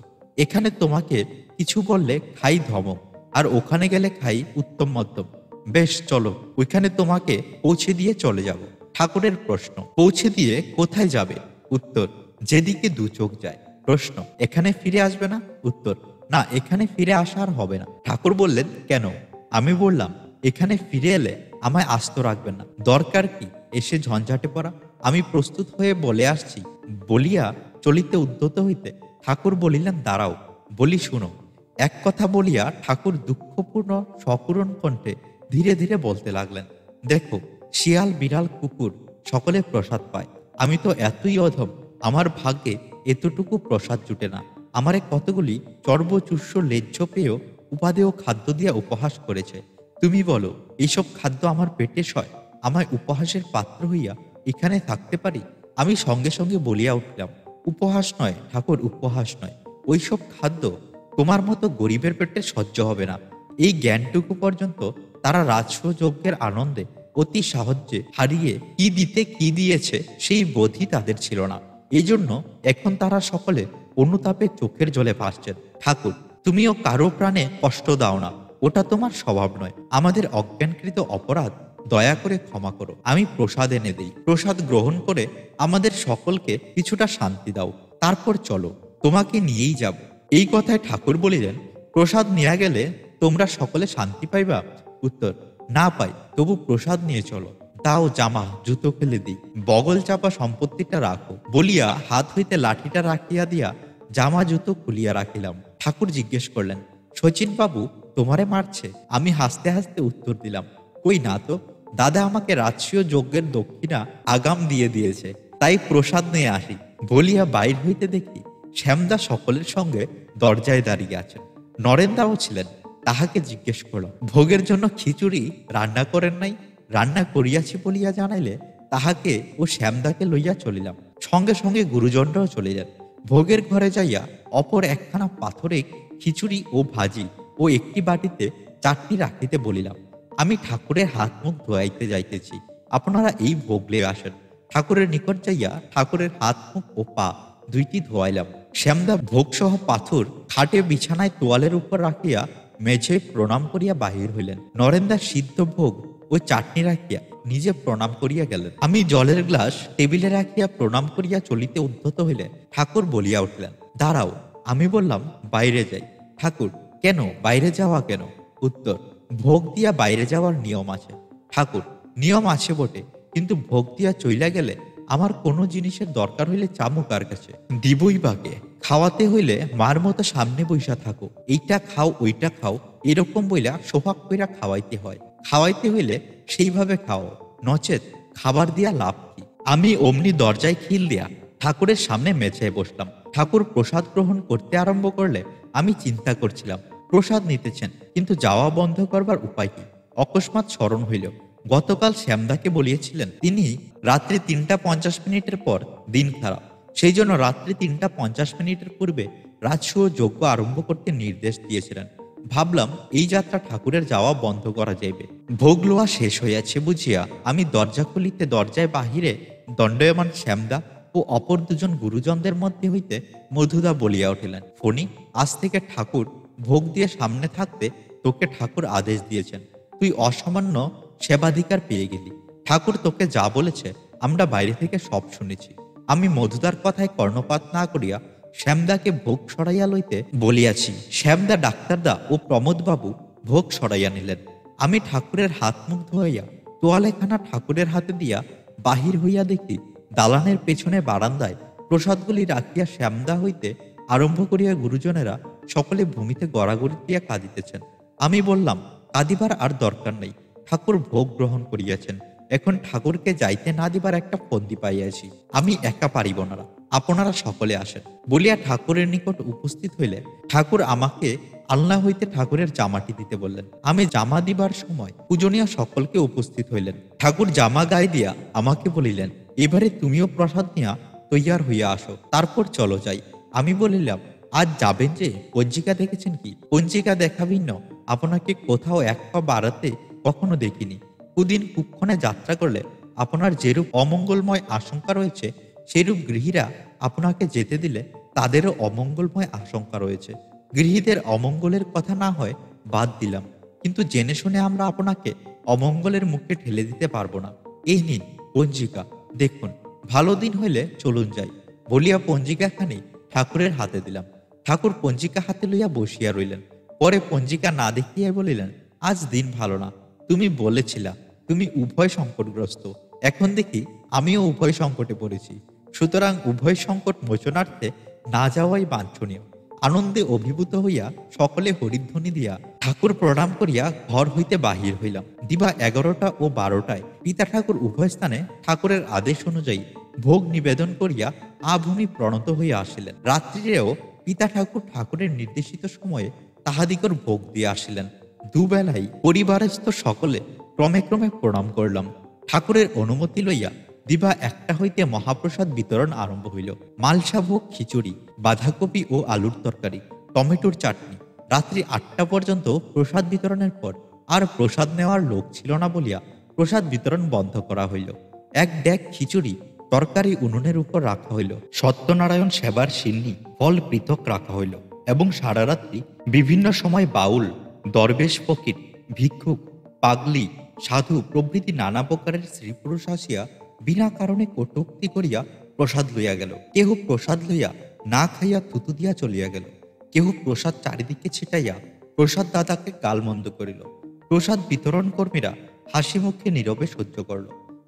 A: এখানে তোমাকে কিছু বললে খাই ধমক, আর ওখানে গেলে খাই উত্তম মধ্যম। বেশ, চলো, ওইখানে তোমাকে পৌঁছে দিয়ে চলে যাব। ঠাকুরের প্রশ্ন, পৌঁছে দিয়ে কোথায় যাবে? উত্তর, যেদিকে দু চোখ যায়। প্রশ্ন, এখানে ফিরে আসবে না? উত্তর, না, এখানে ফিরে আসা আর হবে না। ঠাকুর বললেন, কেন? আমি বললাম, এখানে ফিরে এলে আমায় আস্ত রাখবেন না, দরকার কি এসে ঝঞ্ঝাটে পড়া? আমি প্রস্তুত হয়ে বলে আসছি। বলিয়া চলিতে উদ্যত হইতে ঠাকুর বলিলেন, দাঁড়াও, বলি শুনো। এক কথা বলিয়া ঠাকুর দুঃখপূর্ণ সকরুণ কণ্ঠে ধীরে ধীরে বলতে লাগলেন, দেখো, শিয়াল বিড়াল কুকুর সকলে প্রসাদ পায়, আমি তো এতই অধম, আমার ভাগ্যে এতটুকু প্রসাদ জুটে না। আমারে কতগুলি চর্বচুষ্য লেজ্জ পেয়েও উপাদেয় খাদ্য দিয়া উপহাস করেছে। তুমি বলো, এইসব খাদ্য আমার পেটে সয়? আমায় উপহাসের পাত্র হইয়া এখানে থাকতে পারি? আমি সঙ্গে সঙ্গে বলিয়া উঠলাম, উপহাস নয় ঠাকুর, উপহাস নয়। ওইসব খাদ্য তোমার মতো গরিবের পেটে সহ্য হবে না। এই জ্ঞানটুকু পর্যন্ত তারা রাজসূয় যজ্ঞের আনন্দে অতি সাহায্যে হারিয়ে কি দিতে কি দিয়েছে সেই বোধই তাদের ছিল না। এই জন্য এখন তারা সকলে অনুতাপে চোখের জলে ভাসছেন। ঠাকুর, তুমিও কারো প্রাণে কষ্ট দাও না, ওটা তোমার স্বভাব নয়। আমাদের অজ্ঞানকৃত অপরাধ দয়া করে ক্ষমা করো। আমি প্রসাদ এনে দিই, প্রসাদ গ্রহণ করে আমাদের সকলকে কিছুটা শান্তি দাও, তারপর চলো, তোমাকে নিয়েই যাব। এই কথায় ঠাকুর বলিলেন, প্রসাদ নিয়ে গেলে তোমরা সকলে শান্তি পাইবা? উত্তর, না পাই, তবু প্রসাদ নিয়ে চলো। দাও, জামা জুতো ফেলে দিই, বগল চাপা সম্পত্তিটা রাখো। বলিয়া হাত হইতে লাঠিটা রাখিয়া দিয়া জামা জুতো খুলিয়া রাখিলাম। ঠাকুর জিজ্ঞেস করলেন, শচীন বাবু তোমারে মারছে? আমি হাসতে হাসতে উত্তর দিলাম, কই না তো, দাদা আমাকে রাজসূয় যজ্ঞের দক্ষিণা আগাম দিয়ে দিয়েছে, তাই প্রসাদ নিয়ে আসি। বলিয়া বাইর হইতে দেখি শ্যামদা সকলের সঙ্গে দরজায় দাঁড়িয়ে আছেন। নরেনদাও ছিলেন। তাহাকে জিজ্ঞেস করলাম, ভোগের জন্য খিচুড়ি রান্না করেন নাই? রান্না করিয়াছি বলিয়া জানাইলে তাহাকে ও শ্যামদাকে লইয়া চলিলাম। সঙ্গে সঙ্গে গুরুজনরাও চলিলেন। ভোগের ঘরে যাইয়া অপর একখানা পাথরে খিচুড়ি ও ভাজি ও একটি বাটিতে চাটনি রাখিতে বলিলাম। আমি ঠাকুরের হাত মুখ ধোয়াইতে যাইতেছি, আপনারা এই ভোগ লইয়া আসেন। ঠাকুরের নিকট যাইয়া ঠাকুরের হাত মুখ ও পা দুইটি ধোয়াইলাম। শ্যামদা ভোগসহ পাথর খাটে বিছানায় তোয়ালের উপর রাখিয়া মেঝে প্রণাম করিয়া বাহির হইলেন। নরেন্দা সিদ্ধ ভোগ ও চাটনি রাখিয়া নিজে প্রণাম করিয়া গেলেন। আমি জলের গ্লাস টেবিলে রাখিয়া প্রণাম করিয়া চলিতে উদ্ধত হইলে ঠাকুর বলিয়া উঠলেন, দাঁড়াও। আমি বললাম, বাইরে যাই। ঠাকুর, কেন বাইরে যাওয়া কেন? উত্তর, ভোগ দিয়া বাইরে যাওয়ার নিয়ম আছে। ঠাকুর, নিয়ম আছে বটে, কিন্তু ভোগ দিয়া চইলা গেলে আমার কোনো জিনিসের দরকার হইলে চামু কার কাছে? দিবই বাকে। খাওয়াতে হইলে মার মতো সামনে বইসা থাকো, এইটা খাও ওইটা খাও এরকম বইলা সোহাগ কইরা খাওয়াইতে হয়। খাওয়াইতে হইলে সেইভাবে খাও, নচেত খাবার দিয়া লাভ কি? আমি অমনি দরজায় খিল দিয়া ঠাকুরের সামনে মেঝেয় বসলাম। ঠাকুর প্রসাদ গ্রহণ করতে আরম্ভ করলে আমি চিন্তা করছিলাম, প্রসাদ নিতেছেন, কিন্তু যাওয়া বন্ধ করবার উপায় কি? অকস্মাৎ স্মরণ হইল, গতকাল শ্যামদাকে বলিয়েছিলেন তিনি রাত্রি ৩:৫০ পর দিন খারাপ, সেই জন্য রাত্রি ৩:৫০ পূর্বে রাজসূয় যজ্ঞ আরম্ভ করতে নির্দেশ দিয়েছিলেন। ভাবলাম এই যাত্রা ঠাকুরের যাওয়া বন্ধ করা যাইবে। ভোগ লোয়া শেষ হইয়াছে বুঝিয়া আমি দরজা খুলিতে দরজায় বাহিরে দণ্ডায়মান শ্যামদা ও অপর দুজন গুরুজনদের মধ্যে হইতে মধুদা বলিয়া উঠিলেন, ফণি, আজ থেকে ঠাকুর ভোগ দিয়ে সামনে থাকতে তোকে ঠাকুর আদেশ দিয়েছেন। তুই অসামান্য সেবাধিকার পেয়ে গেলি। ঠাকুর তোকে যা বলেছে আমরা বাইরে থেকে সব শুনেছি। আমি মধুদার কথায় কর্ণপাত না করিয়া শ্যামদাকে ভোগ সরাইয়া লইতে বলিয়াছি। শ্যামদা, ডাক্তারদা ও প্রমোদবাবু ভোগ সরাইয়া নিলেন। আমি ঠাকুরের হাত মুখ ধোয়াইয়া তোয়ালেখানা ঠাকুরের হাতে দিয়া বাহির হইয়া দেখি দালানের পেছনে বারান্দায় প্রসাদগুলি রাখিয়া শ্যামদা হইতে আরম্ভ করিয়া গুরুজনেরা সকলে ভূমিতে গড়াগড়ি দিয়া কাঁদিতেছেন। আমি বললাম, কাঁদিবার আর দরকার নেই, ঠাকুর ভোগ গ্রহণ করিয়াছেন, এখন ঠাকুরকে যাইতে না দিবার একটা ফন্দি পাইয়াছি। আমি একা পারিব না, আপনারা সকলে আসেন বলিয়া ঠাকুরের নিকট উপস্থিত হইলে ঠাকুর আমাকে আলনা হইতে ঠাকুরের জামাটি দিতে বললেন। আমি জামা দিবার সময় পূজনীয় সকলকে উপস্থিত হইলেন। ঠাকুর জামা গায়ে দিয়া আমাকে বলিলেন, এবারে তুমিও প্রসাদ নিয়া তৈয়ার হইয়া আসো, তারপর চলো যাই। আমি বলিলাম, আজ যাবেন যে? পঞ্জিকা দেখেছেন কি? পঞ্জিকা দেখা ভিন্ন, আপনাকে কোথাও এক পা বাড়াতে কখনো দেখিনি। কুদিন কুক্ষণে যাত্রা করলে আপনার যেরূপ অমঙ্গলময় আশঙ্কা রয়েছে, সেরূপ গৃহীরা আপনাকে যেতে দিলে তাদেরও অমঙ্গলময় আশঙ্কা রয়েছে। গৃহীদের অমঙ্গলের কথা না হয় বাদ দিলাম, কিন্তু জেনে শুনে আমরা আপনাকে অমঙ্গলের মুখে ঠেলে দিতে পারবো না। এই নিন পঞ্জিকা, দেখুন, ভালো দিন হইলে চলুন যাই বলিয়া পঞ্জিকাখানি ঠাকুরের হাতে দিলাম। ঠাকুর পঞ্জিকা হাতে লইয়া বসিয়া রইলেন। পরে পঞ্জিকা না দেখিয়াই বলিলেন, আজ দিন ভালো না। তুমি বলেছিলা তুমি উভয় সংকটগ্রস্ত, এখন দেখি আমিও উভয় সংকটে পড়েছি। সুতরাং উভয় সংকট মোচনার্থে না যাওয়াই বাঞ্ছনীয়। আনন্দে অভিভূত হইয়া সকলে হরিধ্বনি দিয়া ঠাকুর প্রণাম করিয়া ঘর হইতে বাহির হইলাম। দিবা 11টা ও 12টায় পিতা ঠাকুর উভয় স্থানে ঠাকুরের আদেশ অনুযায়ী ভোগ নিবেদন করিয়া আভূমি প্রণত হইয়া আসিলেন। রাত্রিরেও পিতা ঠাকুর ঠাকুরের নির্দেশিত সময়ে তাহাদিগর ভোগ দিয়ে আসিলেন। দুবেলাই পরিবারস্থ সকলে ক্রমে ক্রমে প্রণাম করলাম। ঠাকুরের অনুমতি লইয়া দিবা 1টা হইতে মহাপ্রসাদ বিতরণ আরম্ভ হইল। মালসা ভোগ, খিচুড়ি, বাঁধাকপি ও আলুর তরকারি, টমেটোর চাটনি। রাত্রি 8টা পর্যন্ত প্রসাদ বিতরণের পর আর প্রসাদ নেওয়ার লোক ছিল না বলিয়া প্রসাদ বিতরণ বন্ধ করা হইল। এক ডেক খিচুড়ি তরকারি উনুনের উপর রাখা হইল। সত্যনারায়ণ সেবার সিন্নি ফল পৃথক রাখা হইল এবং সারা রাত্রি বিভিন্ন সময় বাউল, দরবেশ, ফকির, ভিক্ষুক, পাগলি, সাধু প্রভৃতি নানা প্রকারের স্ত্রী পুরুষ আসিয়া বিনা কারণে কটূক্তি করিয়া প্রসাদ লইয়া গেল। কেহ প্রসাদ লইয়া না খাইয়া থুতু দিয়া চলিয়া গেল। কেহ প্রসাদ চারিদিকে ছিটাইয়া প্রসাদ দাদাকে গালমন্দ করিল। প্রসাদ বিতরণ কর্মীরা হাসি মুখে নীরবে সহ্য করল।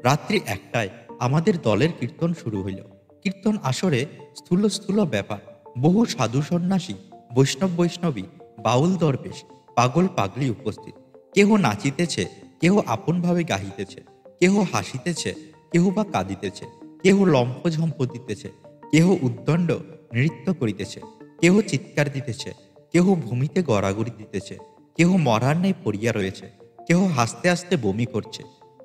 A: রাত্রি 1টায় আমাদের দলের কীর্তন শুরু হইল। কীর্তন আসরে স্থূল স্থূল ব্যাপার। বহু সাধু সন্ন্যাসী, বৈষ্ণব বৈষ্ণবী, বাউল, দরবেশ, পাগল পাগলি উপস্থিত। কেহ নাচিতেছে, কেহ আপনভাবে গাহিতেছে, কেহ হাসিতেছে, কেহ বা কাঁদিতেছে, কেহ লম্ফঝম্প দিতেছে, কেহ উদ্দণ্ড নৃত্য করিতেছে, কেহ চিৎকার দিতেছে, কেহ ভূমিতে গড়াগড়ি দিতেছে, কেহ মরার ন্যায় পড়িয়া রয়েছে, কেহ হাসতে হাসতে বমি করছে,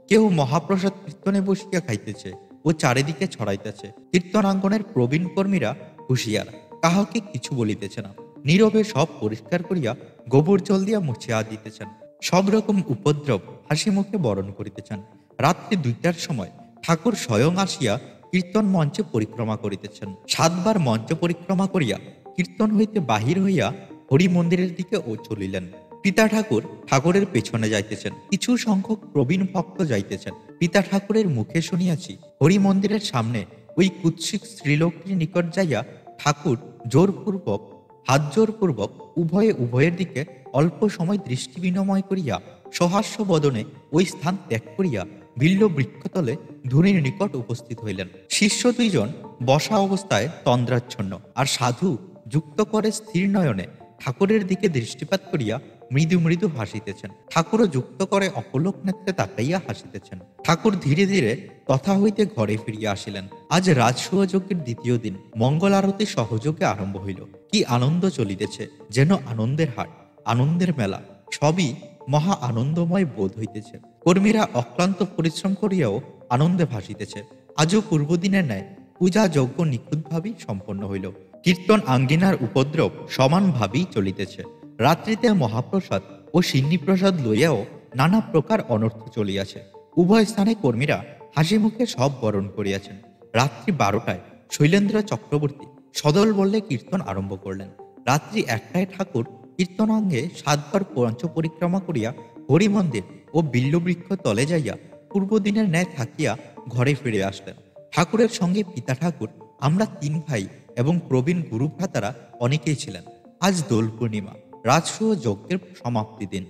A: কেহ মহাপ্রসাদ কীর্তনে বসিয়া খাইতেছে ও চারিদিকে ছড়াইতেছে। কীর্তনাঙ্গনের প্রবীণ কর্মীরা হুঁশিয়ার, কাহাকে কিছু বলিতেছে না, নীরবে সব পরিষ্কার করিয়া গোবর জল দিয়া মুছিয়া দিতেছেন। সব রকম উপদ্রব হাসি মুখে বরণ করিতেছেন। রাত্রি 2টার সময় ঠাকুর স্বয়ং আসিয়া কীর্তন মঞ্চে পরিক্রমা করিতেছেন। 7বার মঞ্চ পরিক্রমা করিয়া কীর্তন হইতে বাহির হইয়া হরি মন্দিরের দিকে ও চলিলেন। পিতা ঠাকুর ঠাকুরের পেছনে যাইতেছেন, কিছু সংখ্যক প্রবীণ ভক্ত যাইতেছেন। পিতা ঠাকুরের মুখে শুনিয়াছি, হরি মন্দিরের সামনে ওই কুৎসিক স্ত্রীলোকটির নিকট যাইয়া ঠাকুর জোরপূর্বক হাত জোরপূর্বক উভয়ে উভয়ের দিকে অল্প সময় দৃষ্টি বিনিময় করিয়া সহাস্য বদনে ওই স্থান ত্যাগ করিয়া বিল্ল বৃক্ষতলে ধুনির নিকট উপস্থিত হইলেন। শিষ্য 2 জন বসা অবস্থায় তন্দ্রাচ্ছন্ন, আর সাধু যুক্ত করে স্থির নয়নে ঠাকুরের দিকে দৃষ্টিপাত করিয়া মৃদু মৃদু হাসিতেছেন। ঠাকুরও যুক্ত করে অপলোক নেত্রে তাকাইয়া হাসিতেছেন। ঠাকুর ধীরে ধীরে তথা হইতে ঘরে ফিরিয়া আসিলেন। আজ রাজসূয় যজ্ঞের 2য় দিন মঙ্গল আরতি সহযোগে আরম্ভ হইল। কি আনন্দ চলিতেছে, যেন আনন্দের হাট, আনন্দের মেলা, সবই মহা আনন্দময় বোধ হইতেছে। কর্মীরা অক্লান্ত পরিশ্রম করিয়াও আনন্দে ভাসিতেছে। আজও পূর্বদিনের ন্যায় পূজা যজ্ঞ নিখুঁতভাবেই সম্পন্ন হইল। কীর্তন আঙ্গিনার উপদ্রব সমানভাবেই চলিতেছে। রাত্রিতে মহাপ্রসাদ ও সিন্নি প্রসাদ লইয়াও নানা প্রকার অনর্থ চলিয়াছে। উভয় স্থানে কর্মীরা হাসি মুখে সব বরণ করিয়াছেন। রাত্রি 12টায় শৈলেন্দ্র চক্রবর্তী সদল বললে কীর্তন আরম্ভ করলেন। রাত্রি 1টায় ঠাকুর কীর্তনাঙ্গে 7বার পঞ্চ পরিক্রমা করিয়া হরিমন্দির ও বিল্লবৃক্ষ তলে যাইয়া পূর্বদিনের ন্যায় থাকিয়া ঘরে ফিরে আসলেন। ঠাকুরের সঙ্গে পিতা ঠাকুর, আমরা 3 ভাই এবং প্রবীণ গুরু ভ্রাতারা অনেকেই ছিলেন। আজ দোল পূর্ণিমা, রাজসূয় যজ্ঞের সমাপ্তি দিন।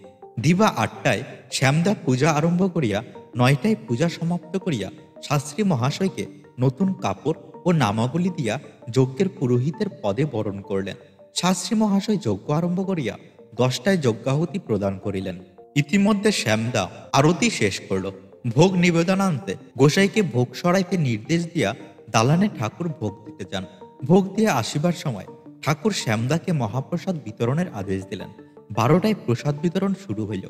A: দিবা 8টায় শ্যামদা পূজা আরম্ভ করিয়া 9টায় পূজা সমাপ্ত করিয়া শাস্ত্রী মহাশয়কে নতুন কাপড় ও নামাবলী দিয়া যজ্ঞের পুরোহিতের পদে বরণ করলেন। শাস্ত্রী মহাশয় যজ্ঞ আরম্ভ করিয়া 10টায় যজ্ঞাহুতি প্রদান করিলেন। ইতিমধ্যে শ্যামদা আরতি শেষ করল। ভোগ নিবেদনান্তে গোসাইকে ভোগ সরাইতে নির্দেশ দিয়া দালানে ঠাকুর ভোগ দিতে যান। ভোগ দিয়ে আসিবার সময় ঠাকুর শ্যামদাকে মহাপ্রসাদ বিতরণের আদেশ দিলেন। 12টায় প্রসাদ বিতরণ শুরু হইল।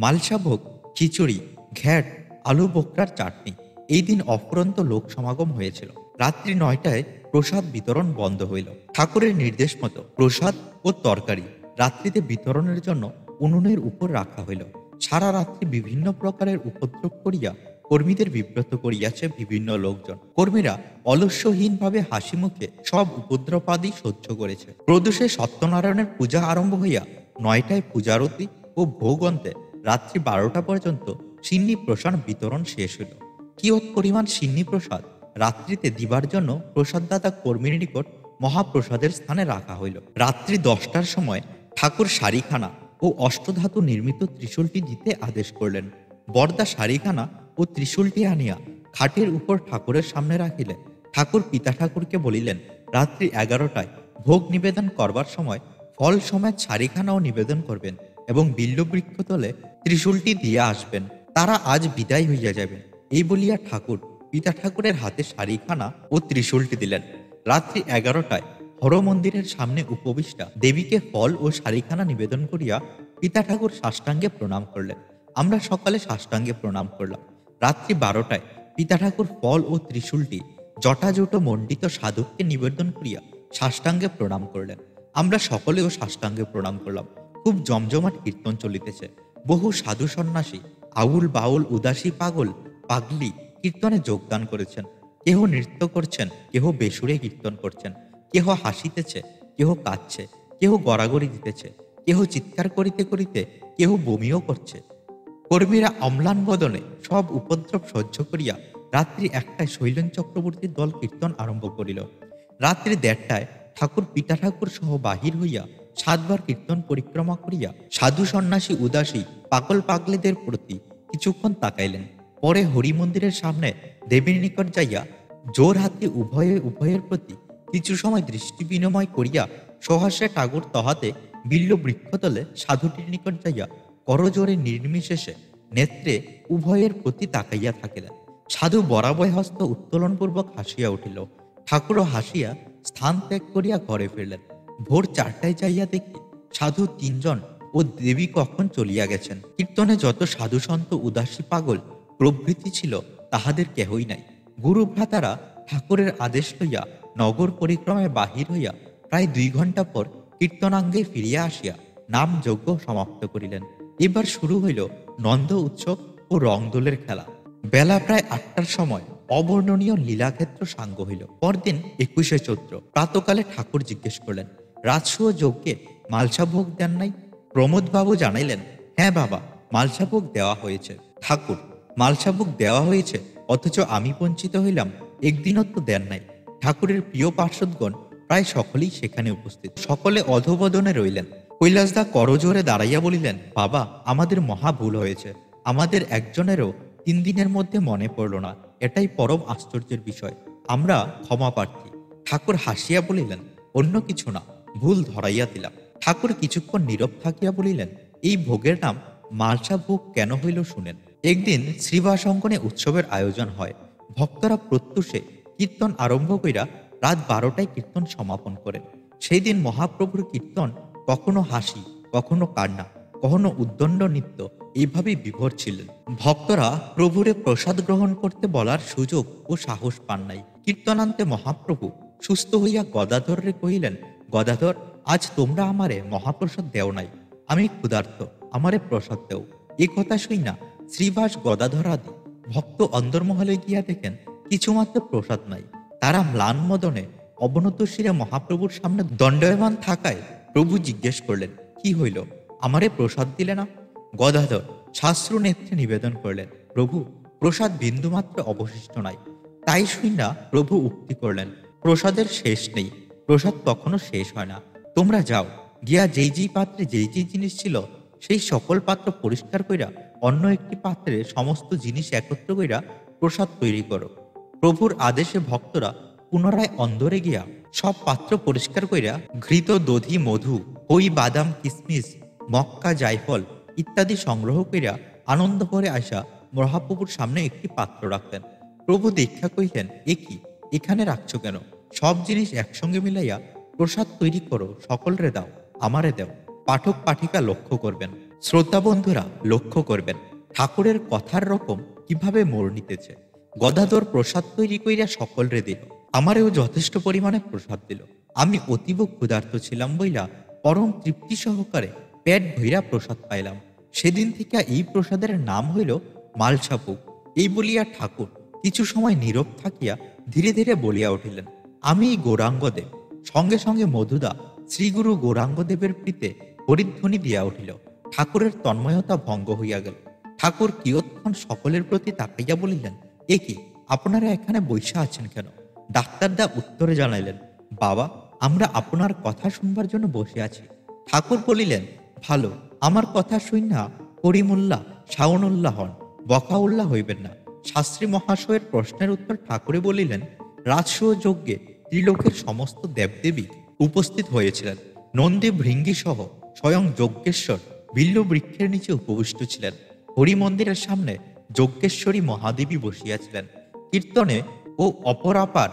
A: মালসা ভোগ, খিচুড়ি, ঘ্যাট, আলু বোকরার চাটনি, এই দিন অফুরন্ত লোক সমাগম হয়েছিল। রাত্রি 9টায় প্রসাদ বিতরণ বন্ধ হইল। ঠাকুরের নির্দেশ মতো প্রসাদ ও তরকারি রাত্রিতে বিতরণের জন্য উনুনের উপর রাখা হইল। সারা রাত্রি বিভিন্ন প্রকারের উপদ্রব করিয়া কর্মীদের বিব্রত করিয়াছে বিভিন্ন লোকজন। কর্মীরা অলস্যহীনভাবে হাসি মুখে সব উপদ্রবাদি সহ্য করেছে। প্রদোষে সত্যনারায়ণের পূজা আরম্ভ হইয়া 9টায় পূজারতি ও ভোগ অন্তে রাত্রি 12টা পর্যন্ত সিন্নি প্রসাদ বিতরণ শেষ হইল। কিয়ৎ পরিমাণ সিন্নি প্রসাদ রাত্রিতে দিবার জন্য প্রসাদদাতা কর্মীর নিকট মহাপ্রসাদের স্থানে রাখা হইল। রাত্রি 10টার সময় ঠাকুর শাড়িখানা ও অষ্টধাতু নির্মিত ত্রিশূলটি দিতে আদেশ করলেন। বরদা শাড়িখানা ও ত্রিশূলটি আনিয়া খাটের উপর ঠাকুরের সামনে রাখিলেন। ঠাকুর পিতা ঠাকুরকে বলিলেন, রাত্রি 11টায় ভোগ নিবেদন করবার সময় ফল সমেত শাড়িখানাও নিবেদন করবেন এবং বিল্লবৃক্ষতলে ত্রিশূলটি দিয়া আসবেন। তারা আজ বিদায় হইয়া যাবেন। এই বলিয়া ঠাকুর পিতা ঠাকুরের হাতে শাড়িখানা ও ত্রিশূলটি দিলেন। রাত্রি 11টায় হরমন্দিরের সামনে উপবিষ্টা দেবীকে ফল ও শাড়িখানা নিবেদন করিয়া পিতা ঠাকুর সাষ্টাঙ্গে প্রণাম করলেন। আমরা সকালে সাষ্টাঙ্গে প্রণাম করলাম। রাত্রি 12টায় পিতা ঠাকুর ফল ও ত্রিশূলটি জটাজুট মণ্ডিত সাধককে নিবেদন করিয়া সাষ্টাঙ্গে প্রণাম করলেন। আমরা সকলেও সাষ্টাঙ্গে প্রণাম করলাম। খুব জমজমাট কীর্তন চলিতেছে। বহু সাধু সন্ন্যাসী, আউল বাউল, উদাসী, পাগল, পাগলি কীর্তনে যোগদান করেছেন। কেহ নৃত্য করছেন, কেহ বেসুরে কীর্তন করছেন, কেহ হাসিতেছে, কেহ কাঁদছে, কেহ গড়াগড়ি দিতেছে, কেহ চিৎকার করিতে করিতে কেহ বমিও করছে। কর্মীরা অম্লান বদনে সব উপদ্রব সহ্য করিয়া রাত্রি 1টায় শৈলেন চক্রবর্তীর দল কীর্তন আরম্ভ করিল। রাত্রি 1:30টায় ঠাকুর পিতা ঠাকুর সহ বাহির হইয়া 7বার কীর্তন পরিক্রমা করিয়া সাধু সন্ন্যাসী, উদাসী, পাগল পাগলেদের প্রতি কিছুক্ষণ তাকাইলেন। পরে হরিমন্দিরের সামনে দেবীর নিকট যাইয়া জোর হাতে উভয়ে উভয়ের প্রতি কিছু সময় দৃষ্টি বিনিময় করিয়া সহসা ঠাকুর তহাতে বিল্ল বৃক্ষতলে সাধুটির নিকট যাইয়া করজোরে নির্বিশেষে নেত্রে উভয়ের প্রতি তাকাইয়া থাকিলেন। সাধু বরাবয় হস্ত উত্তোলনপূর্বক হাসিয়া উঠিল। ঠাকুরও হাসিয়া স্থান ত্যাগ করিয়া ঘরে ফিরলেন। ভোর 4টায় যাইয়া দেখি সাধু 3 জন ও দেবী কখন চলিয়া গেছেন। কীর্তনে যত সাধুসন্ত উদাসী পাগল প্রভৃতি ছিল তাহাদের কেহই নাই। গুরু ভ্রাতারা ঠাকুরের আদেশ লইয়া নগর পরিক্রমায় বাহির হইয়া প্রায় 2 ঘণ্টা পর কীর্তনাঙ্গে ফিরিয়া আসিয়া নাম যজ্ঞ সমাপ্ত করিলেন। এবার শুরু হইল নন্দ উৎসব ও রংদোলের খেলা। বেলা প্রায় 8টার সময় অবর্ণনীয় লীলাক্ষেত্র সাঙ্গ হইল। পরদিন 21শে চৈত্র প্রাতকালে ঠাকুর জিজ্ঞেস করলেন, রাজসূয় যজ্ঞে মালসা ভোগ দেন নাই? প্রমোদবাবু জানাইলেন, হ্যাঁ বাবা, মালসা ভোগ দেওয়া হয়েছে। ঠাকুর, মালসা ভোগ দেওয়া হয়েছে, অথচ আমি বঞ্চিত হইলাম, একদিনও তো দেন নাই। ঠাকুরের প্রিয় পার্শ্বদগণ প্রায় সকলেই সেখানে উপস্থিত। সকলে অধোবদনে রইলেন। কৈলাসদা করজোরে দাঁড়াইয়া বলিলেন, বাবা, আমাদের মহা ভুল হয়েছে। আমাদের একজনেরও 3 দিনের মধ্যে মনে পড়ল না। এটাই পরম আশ্চর্যের বিষয়। আমরা ক্ষমা প্রার্থী। ঠাকুর হাসিয়া বলিলেন, অন্য কিছু না, ভুল ধরাইয়া দিলাম। ঠাকুর কিছুক্ষণ নীরব থাকিয়া বলিলেন, এই ভোগের নাম মালসা ভোগ কেন হইল শুনেন। একদিন শ্রীবাস অঙ্গনে উৎসবের আয়োজন হয়। ভক্তরা প্রত্যুষে কীর্তন আরম্ভ কইরা রাত 12টায় কীর্তন সমাপন করেন। সেই দিন মহাপ্রভুর কীর্তন কখনো হাসি, কখনো কান্না, কখনো উদ্দণ্ড নৃত্য এইভাবেই বিভোর ছিলেন। ভক্তরা প্রভুরে প্রসাদ গ্রহণ করতে বলার সুযোগ ও সাহস পান নাই। কীর্তনান্তে মহাপ্রভু সুস্থ হইয়া গদাধররে কহিলেন, গদাধর, আজ তোমরা আমারে মহাপ্রসাদ দেও নাই। আমি ক্ষুধার্ত, আমারে প্রসাদ দেও। এ কথা শুইনা শ্রীবাস গদাধর আদি ভক্ত অন্দরমহলে গিয়া দেখেন কিছুমাত্র প্রসাদ নাই। তারা ম্লান মদনে অবনত শিরে মহাপ্রভুর সামনে দণ্ডায়মান থাকায় প্রভু জিজ্ঞেস করলেন, কি হইল, আমারে প্রসাদ দিলে না? গদাধর শাস্ত্র নেত্রে নিবেদন করলেন, প্রভু, প্রসাদ বিন্দুমাত্র অবশিষ্ট নাই। তাই শুইনা প্রভু উক্তি করলেন, প্রসাদের শেষ নেই, প্রসাদ কখনো শেষ হয় না। তোমরা যাও, গিয়া যেই যেই পাত্রে যেই যেই জিনিস ছিল সেই সকল পাত্র পরিষ্কার কইরা অন্য একটি পাত্রে সমস্ত জিনিস একত্র কইরা প্রসাদ তৈরি করো। প্রভুর আদেশে ভক্তরা পুনরায় অন্দরে গিয়া সব পাত্র পরিষ্কার কইরা ঘৃত, দধি, মধু, খই, বাদাম, কিশমিশ, মক্কা, জায়ফল ইত্যাদি সংগ্রহ কইরা আনন্দ করে আসা মহাপ্রভুর সামনে একটি পাত্র রাখলেন। প্রভু দীক্ষা কহিলেন, এ কি, এখানে রাখছো কেন? সব জিনিস একসঙ্গে মিলাইয়া প্রসাদ তৈরি করো, সকলরে দাও, আমারে দাও। পাঠক পাঠিকা লক্ষ্য করবেন, শ্রোতা বন্ধুরা লক্ষ্য করবেন, ঠাকুরের কথার রকম কিভাবে মোড় নিতেছে। গদাধর প্রসাদ তৈরি কইরা সকলরে দিল, আমারেও যথেষ্ট পরিমাণে প্রসাদ দিল। আমি অতীব ক্ষুধার্ত ছিলাম বইলা পরম তৃপ্তি সহকারে পেট ভৈরা প্রসাদ পাইলাম। সেদিন থেকে এই প্রসাদের নাম হইল মালসা ভোগ। এই বলিয়া ঠাকুর কিছু সময় নীরব থাকিয়া ধীরে ধীরে বলিয়া উঠিলেন, আমি গৌরাঙ্গদেব। সঙ্গে সঙ্গে মধুদা শ্রীগুরু গৌরাঙ্গদেবের প্রীতে হরিধ্বনি দিয়া উঠিল। ঠাকুরের তন্ময়তা ভঙ্গ হইয়া গেল। ঠাকুর কিয়ৎক্ষণ সকলের প্রতি তাকাইয়া বলিলেন, এ কি, আপনারা এখানে বৈশা আছেন কেন? ডাক্তারদা উত্তরে জানাইলেন, বাবা, আমরা আপনার কথা শুনবার জন্য বসে আছি। ঠাকুর বলিলেন, ভালো, আমার কথা শুইনা করিমুল্লাহ শাওনুল্লাহ হন, বকাউল্লাহ হইবেন না। শাস্ত্রী মহাশয়ের প্রশ্নের উত্তর ঠাকুরে বলিলেন, রাজসূয় যজ্ঞে ত্রিলোকের সমস্ত দেবদেবী উপস্থিত হয়েছিলেন। নন্দী ভৃঙ্গি সহ স্বয়ং যজ্ঞেশ্বর বিল্ল বৃক্ষের নিচে উপবিষ্ট ছিলেন। হরি মন্দিরের সামনে যজ্ঞেশ্বরী মহাদেবী বসিয়াছিলেন। কীর্তনে ও অপরাপার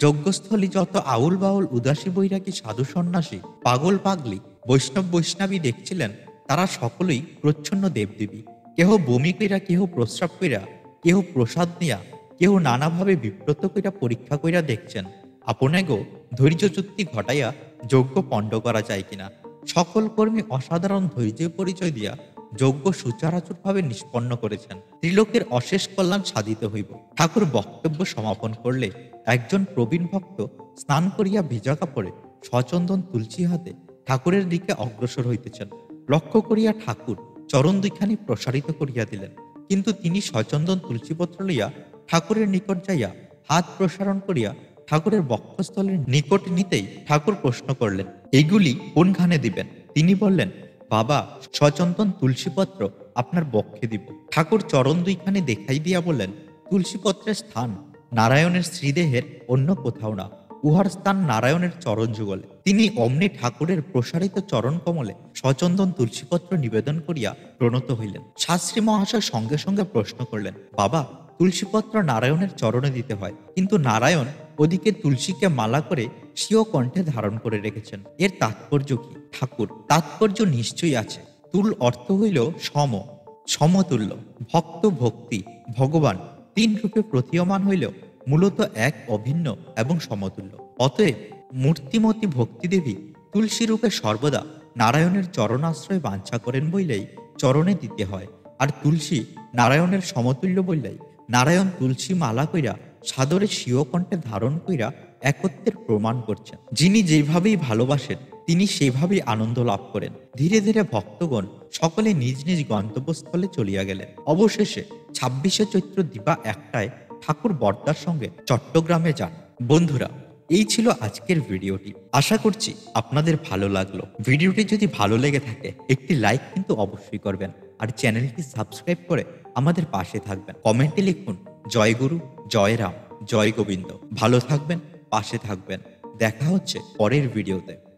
A: যজ্ঞস্থলী যত আউল বাউল উদাসী বৈরাগী সাধু সন্ন্যাসী, পাগল পাগলি, বৈষ্ণব বৈষ্ণবী দেখছিলেন, তারা সকলেই প্রচ্ছন্ন দেবদেবী। কেহ বমি কইরা, কেহ প্রস্রাব কইরা, কেহ প্রসাদ নিয়া, কেহ নানাভাবে বিব্রত কইরা পরীক্ষা কইরা দেখছেন আপনাগো ধৈর্য চুক্তি ঘটাইয়া যজ্ঞ পণ্ড করা যায় কিনা। সকল কর্মী অসাধারণ ধৈর্যের পরিচয় দিয়া যজ্ঞ সুচারাচুরভাবে নিষ্পন্ন করেছেন। ত্রিলোকের অশেষ কল্যাণ সাধিত হইব। ঠাকুর বক্তব্য সমাপন করলে একজন প্রবীণ ভক্ত স্নান করিয়া ভিজা কাপড়ে সচন্দন তুলসী হাতে ঠাকুরের দিকে অগ্রসর হইতেছেন। লক্ষ্য করিয়া ঠাকুর চরণ দুইখানি প্রসারিত করিয়া দিলেন, কিন্তু তিনি সচন্দন তুলসীপত্র লইয়া ঠাকুরের নিকট যাইয়া হাত প্রসারণ করিয়া ঠাকুরের বক্ষস্থলের নিকট নিতেই ঠাকুর প্রশ্ন করলেন, এইগুলি কোনখানে দিবেন? তিনি বললেন, বাবা, সচন্দন তুলসীপত্র আপনার বক্ষে দিব। ঠাকুর চরণ দুইখানি দেখাই দিয়া বললেন, তুলসীপত্রের স্থান নারায়ণের শ্রীদেহের অন্য কোথাও না, উহার স্থান নারায়ণের চরণ যুগলে। তিনি অমনি ঠাকুরের প্রসারিত চরণ কমলে সচন্দন তুলসীপত্র নিবেদন করিয়া প্রণত হইলেন। শাস্ত্রী মহাশয় সঙ্গে সঙ্গে প্রশ্ন করলেন, বাবা, তুলসীপত্র নারায়ণের চরণে দিতে হয়, কিন্তু নারায়ণ ওদিকে তুলসীকে মালা করে স্বীয় কণ্ঠে ধারণ করে রেখেছেন, এর তাৎপর্য কি? ঠাকুর, তাৎপর্য নিশ্চয়ই আছে। তুল অর্থ হইল সম, সমতুল্য। ভক্ত ভক্তি ভগবান তিন রূপে প্রতীয়মান হইলেও মূলত এক, অভিন্ন এবং সমতুল্য। অতএব মূর্তিমতী ভক্তিদেবী তুলসী রূপে সর্বদা নারায়ণের চরণাশ্রয় বাঞ্ছা করেন বইলেই চরণে দিতে হয়। আর তুলসী নারায়ণের সমতুল্য বললেই নারায়ণ তুলসী মালা কইরা সাদরে স্বীয় কণ্ঠে ধারণ কইরা একত্বের প্রমাণ করছেন। যিনি যেভাবেই ভালোবাসেন তিনি সেভাবেই আনন্দ লাভ করেন। ধীরে ধীরে ভক্তগণ সকলে নিজ নিজ গন্তব্যস্থলে চলিয়া গেলেন। অবশেষে 26শে চৈত্র দিবা 1টায় ঠাকুর বর্দার সঙ্গে চট্টগ্রামে যান। বন্ধুরা, এই ছিল আজকের ভিডিওটি। আশা করছি আপনাদের ভালো লাগলো। ভিডিওটি যদি ভালো লেগে থাকে একটি লাইক কিন্তু অবশ্যই করবেন, আর চ্যানেলটি সাবস্ক্রাইব করে আমাদের পাশে থাকবেন। কমেন্টে লিখুন জয় গুরু, জয় রাম, জয় গোবিন্দ। ভালো থাকবেন, পাশে থাকবেন। দেখা হচ্ছে পরের ভিডিওতে।